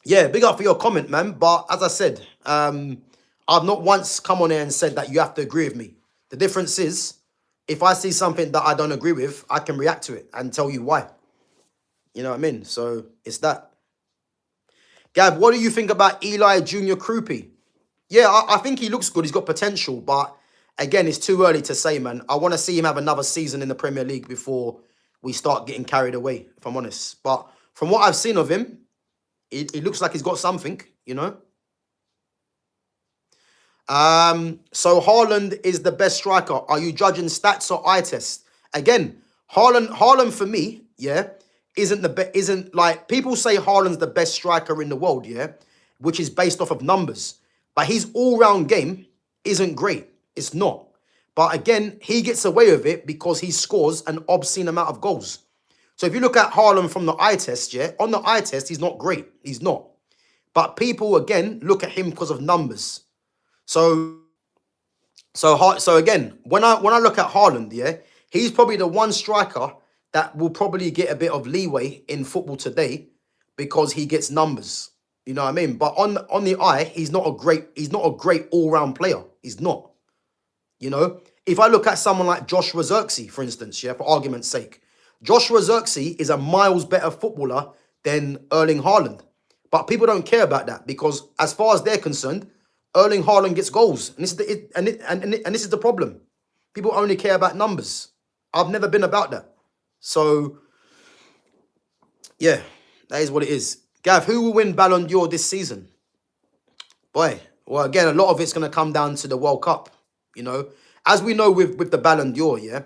yeah, big up for your comment, man. But as I said, I've not once come on here and said that you have to agree with me. The difference is, if I see something that I don't agree with, I can react to it and tell you why. You know what I mean? So, it's that. Gav, what do you think about Eli Jr. Krupi? Yeah, I think he looks good. He's got potential. But, again, it's too early to say, man. I want to see him have another season in the Premier League before we start getting carried away, if I'm honest. But from what I've seen of him, it looks like he's got something, you know. So Haaland is the best striker. Are you judging stats or eye test? Again, Haaland for me, yeah, isn't like people say Haaland's the best striker in the world, yeah, which is based off of numbers. But his all-round game isn't great. It's not. But again, he gets away with it because he scores an obscene amount of goals. So if you look at Haaland from the eye test, yeah, on the eye test, he's not great. He's not. But people again look at him because of numbers. So again, when I look at Haaland, yeah, he's probably the one striker that will probably get a bit of leeway in football today because he gets numbers. You know what I mean? But on the eye, he's not a great all-round player. He's not. You know, if I look at someone like Joshua Zirkzee, for instance, yeah, for argument's sake, Joshua Zirkzee is a miles better footballer than Erling Haaland. But people don't care about that because as far as they're concerned, Erling Haaland gets goals. And this is the problem. People only care about numbers. I've never been about that. So, yeah, that is what it is. Gav, who will win Balon d'Or this season? Boy, well, again, a lot of it's going to come down to the World Cup. You know, as we know with the Balon d'Or, yeah,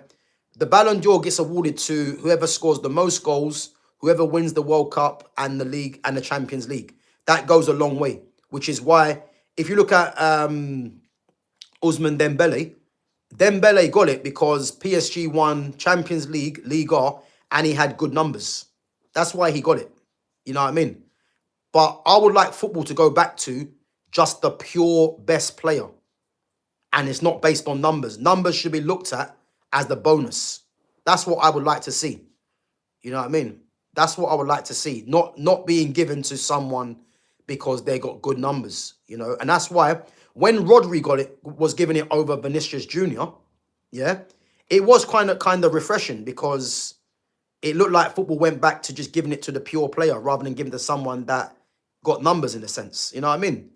the Balon d'Or gets awarded to whoever scores the most goals, whoever wins the World Cup and the league and the Champions League. That goes a long way, which is why if you look at Ousmane Dembele got it because PSG won Champions League, Liga, and he had good numbers. That's why he got it. You know what I mean? But I would like football to go back to just the pure best player. And it's not based on numbers. Numbers should be looked at as the bonus. That's what I would like to see. You know what I mean? That's what I would like to see. Not being given to someone because they got good numbers, you know. And that's why when Rodri was given it over Vinicius Jr., yeah, it was kind of refreshing because it looked like football went back to just giving it to the pure player rather than giving it to someone that got numbers in a sense. You know what I mean?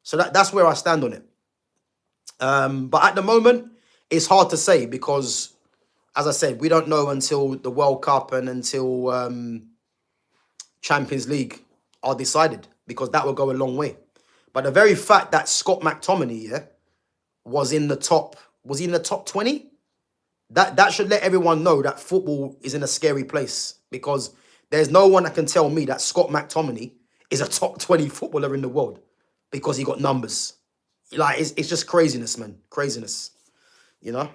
So that's where I stand on it. But at the moment, it's hard to say because, as I said, we don't know until the World Cup and until Champions League are decided because that will go a long way. But the very fact that Scott McTominay, yeah, was in the top 20? That should let everyone know that football is in a scary place because there's no one that can tell me that Scott McTominay is a top 20 footballer in the world because he got numbers. Like, it's just craziness, man. Craziness, you know?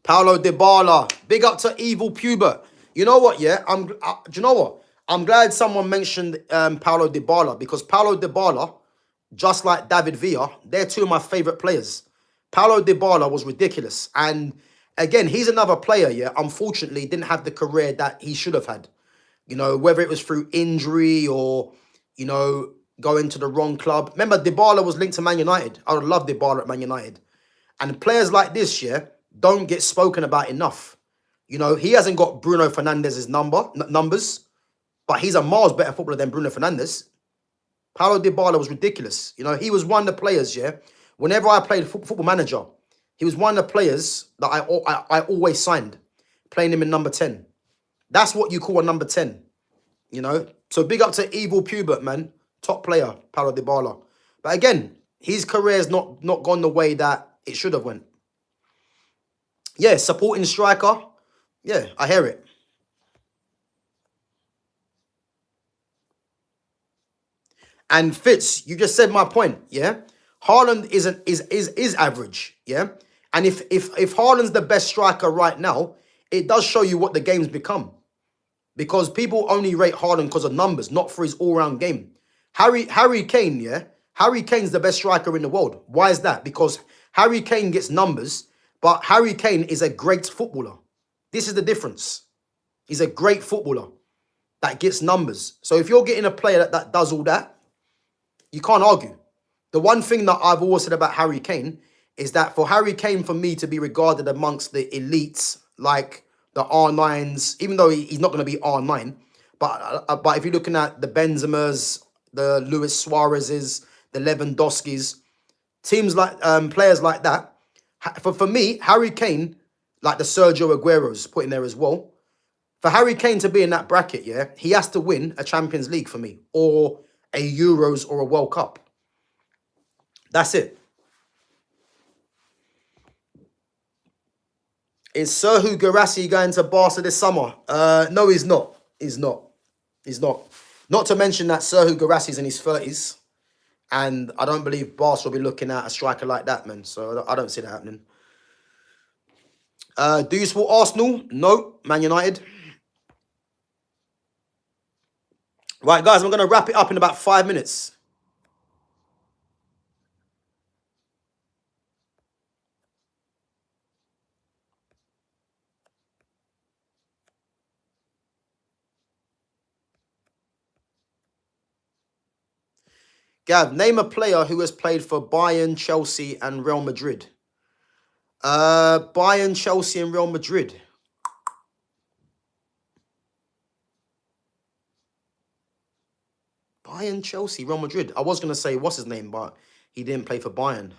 Paulo Dybala. Big up to Evil Pubert. You know what, yeah? Do you know what? I'm glad someone mentioned Paulo Dybala because Paulo Dybala, just like David Villa, they're two of my favourite players. Paulo Dybala was ridiculous. And, again, he's another player, yeah? Unfortunately, didn't have the career that he should have had. You know, whether it was through injury or, you know, going to the wrong club. Remember, Dybala was linked to Man United. I would love Dybala at Man United. And players like this, yeah, don't get spoken about enough. You know, he hasn't got Bruno Fernandes' numbers, but he's a miles better footballer than Bruno Fernandes. Paulo Dybala was ridiculous. You know, he was one of the players, yeah. Whenever I played Football Manager, he was one of the players that I always signed, playing him in number 10. That's what you call a number 10, you know? So big up to Evil Pubert, man. Top player, Paulo Dybala. But again, his career's not gone the way that it should have went. Yeah, supporting striker. Yeah, I hear it. And Fitz, you just said my point, yeah? Haaland is average, yeah? And if Haaland's the best striker right now, it does show you what the game's become. Because people only rate Haaland because of numbers, not for his all-round game. Harry Kane, yeah? Harry Kane's the best striker in the world. Why is that? Because Harry Kane gets numbers, but Harry Kane is a great footballer. This is the difference. He's a great footballer that gets numbers. So if you're getting a player that does all that, you can't argue. The one thing that I've always said about Harry Kane is that for Harry Kane, for me to be regarded amongst the elites, like the R9s, even though he's not going to be R9, but if you're looking at the Benzemas, the Luis Suarez's, the Lewandowski's, teams like players like that, for me, Harry Kane, like the Sergio Aguero's put in there as well, for Harry Kane to be in that bracket, yeah, he has to win a Champions League for me, or a Euros or a World Cup. That's it. Is Serhu Guirassy going to Barca this summer? No, he's not. He's not. He's not. Not to mention that Serhu Guirassy's in his 30s. And I don't believe Barca will be looking at a striker like that, man. So I don't see that happening. Do you support Arsenal? No. Man United. Right, guys, I'm going to wrap it up in about 5 minutes. Gav, name a player who has played for Bayern, Chelsea, and Real Madrid. Bayern, Chelsea, and Real Madrid. Bayern, Chelsea, Real Madrid. I was going to say what's his name, but he didn't play for Bayern.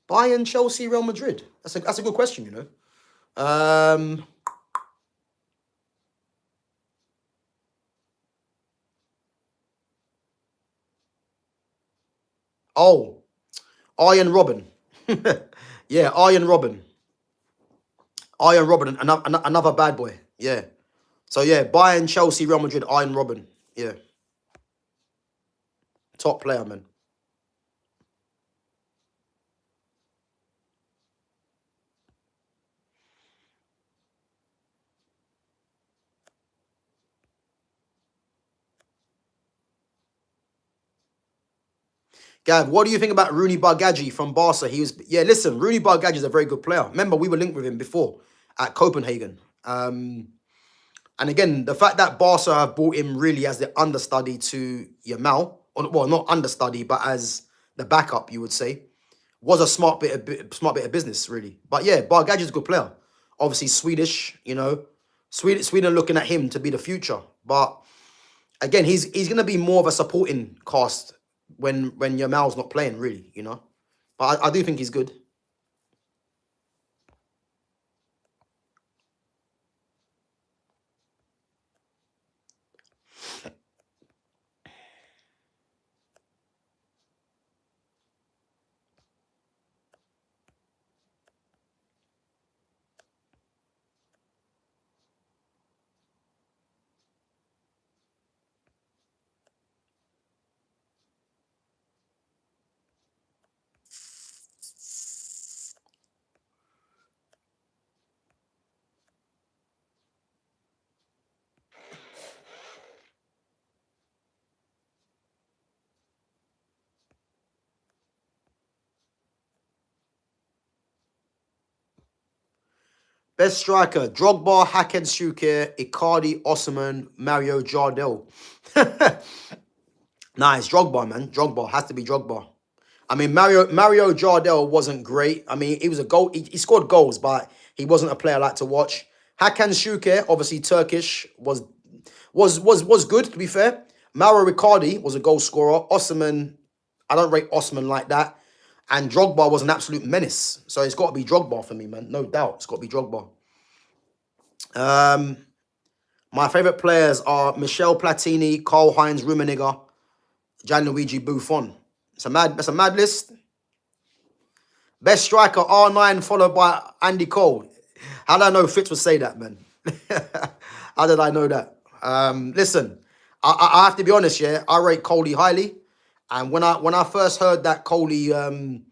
Bayern, Chelsea, Real Madrid. That's a good question, you know. Oh, Arjen Robben. Yeah, Arjen Robben. Arjen Robben, another bad boy. Yeah. So yeah, Bayern, Chelsea, Real Madrid, Arjen Robben. Yeah. Top player, man. Gav, what do you think about Rooney Bargagi from Barca? Yeah, listen, Rooney Bargagi is a very good player. Remember, we were linked with him before at Copenhagen. And again, the fact that Barca have brought him really as the understudy to Yamal, or well, not understudy, but as the backup, you would say, was a smart bit of business, really. But yeah, Bargagi is a good player. Obviously Swedish, you know, Sweden looking at him to be the future. But again, he's going to be more of a supporting cast when Yamal's not playing, really, you know. But I do think he's good. Best striker, Drogba, Hakan Şükür, Icardi, Osimhen, Mario Jardel. Nice, Drogba, man. Drogba, has to be Drogba. I mean, Mario Jardel wasn't great. I mean, he was a goal. He scored goals, but he wasn't a player I like to watch. Hakan Şükür, obviously Turkish, was good, to be fair. Mauro Icardi was a goal scorer. Osimhen, I don't rate Osimhen like that. And Drogba was an absolute menace. So it's got to be Drogba for me, man. No doubt. It's got to be Drogba. My favourite players are Michel Platini, Karl-Heinz Rummenigge, Gianluigi Buffon. That's a mad list. Best striker, R9, followed by Andy Cole. How did I know Fitz would say that, man? How did I know that? Listen, I have to be honest, yeah. I rate Coley highly. And when I first heard that Coley, you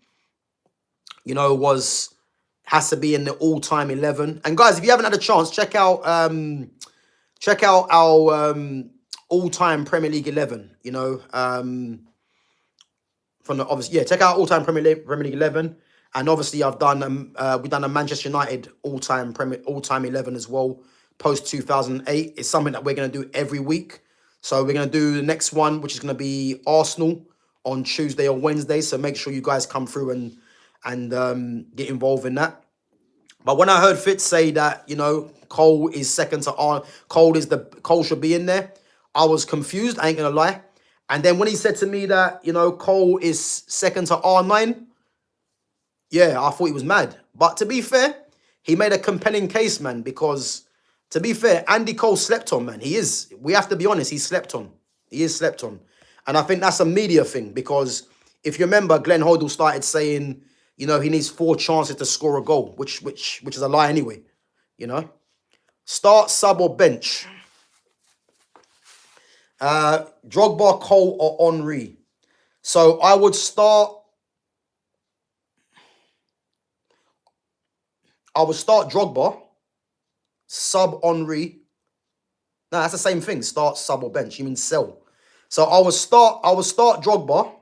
know, has to be in the all-time 11. And guys, if you haven't had a chance, check out our all-time Premier League 11. You know, from the obviously, yeah, check out all-time Premier League 11. And obviously, we've done a Manchester United all-time 11 as well, post 2008. It's something that we're gonna do every week. So we're gonna do the next one, which is gonna be Arsenal on Tuesday or Wednesday. So make sure you guys come through and get involved in that. But when I heard Fitz say that, you know, Cole is second to R, Cole should be in there, I was confused. I ain't gonna lie. And then when he said to me that, you know, Cole is second to R9, yeah, I thought he was mad. But to be fair, he made a compelling case, man, because to be fair, Andy Cole slept on, man. He is. We have to be honest, he slept on. He is slept on. And I think that's a media thing, because if you remember, Glenn Hoddle started saying, you know, he needs 4 chances to score a goal, which is a lie anyway, you know. Start, sub, or bench. Drogba, Cole, or Henry. So I would start Drogba, sub Henry. No, that's the same thing. Start, sub, or bench. You mean sell. So I would start Drogba.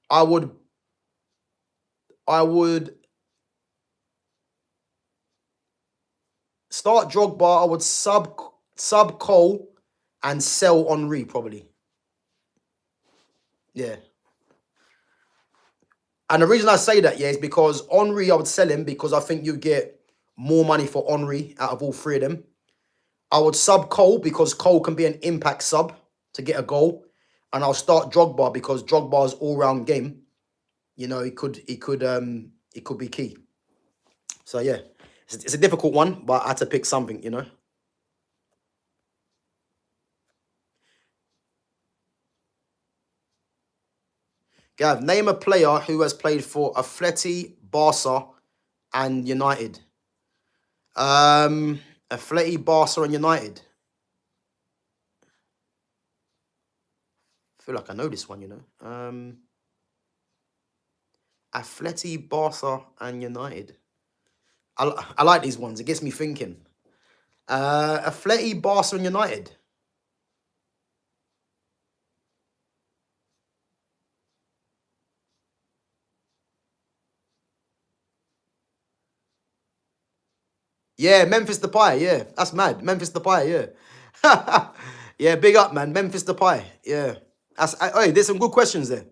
I would start Drogba. I would sub Cole and sell Henry probably. Yeah. And the reason I say that, yeah, is because Henry, I would sell him because I think you get more money for Henry out of all three of them. I would sub Cole because Cole can be an impact sub to get a goal. And I'll start Drogba because Drogba's all-round game, you know, it could be key. So yeah, it's a difficult one, but I had to pick something, you know. Gav, name a player who has played for Atleti, Barca, and United. Atleti, Barca, and United. I feel like I know this one, you know. Atleti, Barca, and United. I like these ones. It gets me thinking. Atleti, Barca, and United. Yeah, Memphis Depay. Yeah, that's mad. Memphis Depay. Yeah. Yeah, big up, man. Memphis Depay. Yeah. Hey, there's some good questions there.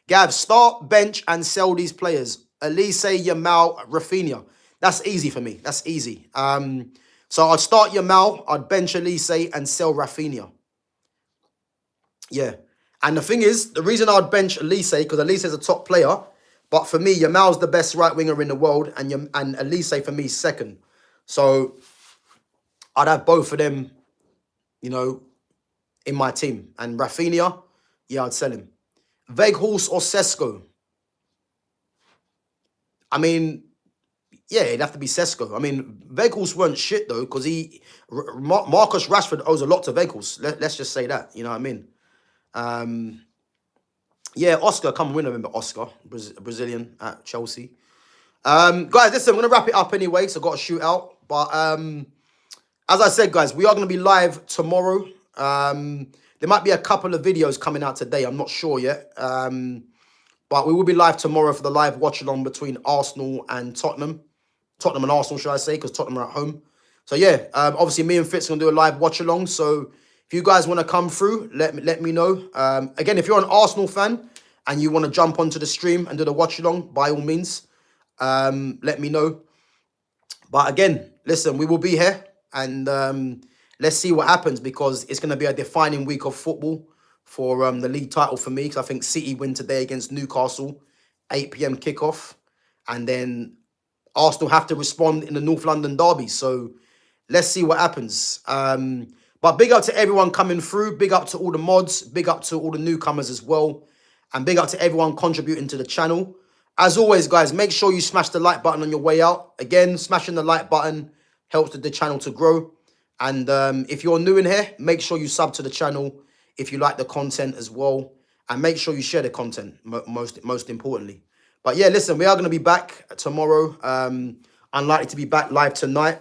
Gav, start, bench, and sell these players. Elise, Yamal, Rafinha. That's easy for me. That's easy. So I'd start Yamal, I'd bench Elise, and sell Rafinha. Yeah. And the thing is, the reason I'd bench Elise, because Elise is a top player, but for me, Yamal's the best right winger in the world, and Elise for me is second. So I'd have both of them, you know, in my team. And Rafinha, yeah, I'd sell him. Weghorst or Sesko? I mean, yeah, it'd have to be Sesko. I mean, Weghorst weren't shit, though, because Marcus Rashford owes a lot to Weghorst. Let's just say that, you know what I mean? Yeah, Oscar, come on, we remember Oscar, Brazilian at Chelsea. Guys, listen, I'm going to wrap it up anyway, so I've got to shoot out. But as I said, guys, we are going to be live tomorrow. There might be a couple of videos coming out today. I'm not sure yet. But we will be live tomorrow for the live watch-along between Arsenal and Tottenham. Tottenham and Arsenal, should I say, because Tottenham are at home. So, yeah, obviously me and Fitz are going to do a live watch-along. So, if you guys want to come through, let me know. Again, if you're an Arsenal fan and you want to jump onto the stream and do the watch-along, by all means, let me know. But again, listen, we will be here. And let's see what happens because it's going to be a defining week of football for the league title for me. Because I think City win today against Newcastle, 8 p.m. kickoff. And then Arsenal have to respond in the North London derby. So let's see what happens. But big up to everyone coming through. Big up to all the mods. Big up to all the newcomers as well. And big up to everyone contributing to the channel. As always, guys, make sure you smash the like button on your way out. Again, smashing the like button helps the channel to grow. And if you're new in here, make sure you sub to the channel if you like the content as well. And make sure you share the content, most importantly. But yeah, listen, we are going to be back tomorrow. Unlikely to be back live tonight.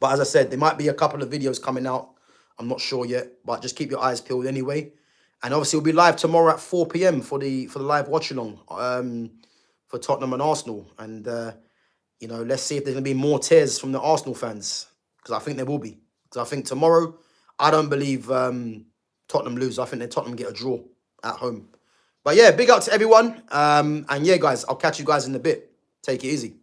But as I said, there might be a couple of videos coming out. I'm not sure yet, but just keep your eyes peeled anyway. And obviously, we'll be live tomorrow at 4 p.m. for the live watch-along for Tottenham and Arsenal. And, you know, let's see if there's going to be more tears from the Arsenal fans. Because I think there will be. Because I think tomorrow, I don't believe Tottenham lose. I think that Tottenham get a draw at home. But yeah, big up to everyone. And yeah, guys, I'll catch you guys in a bit. Take it easy.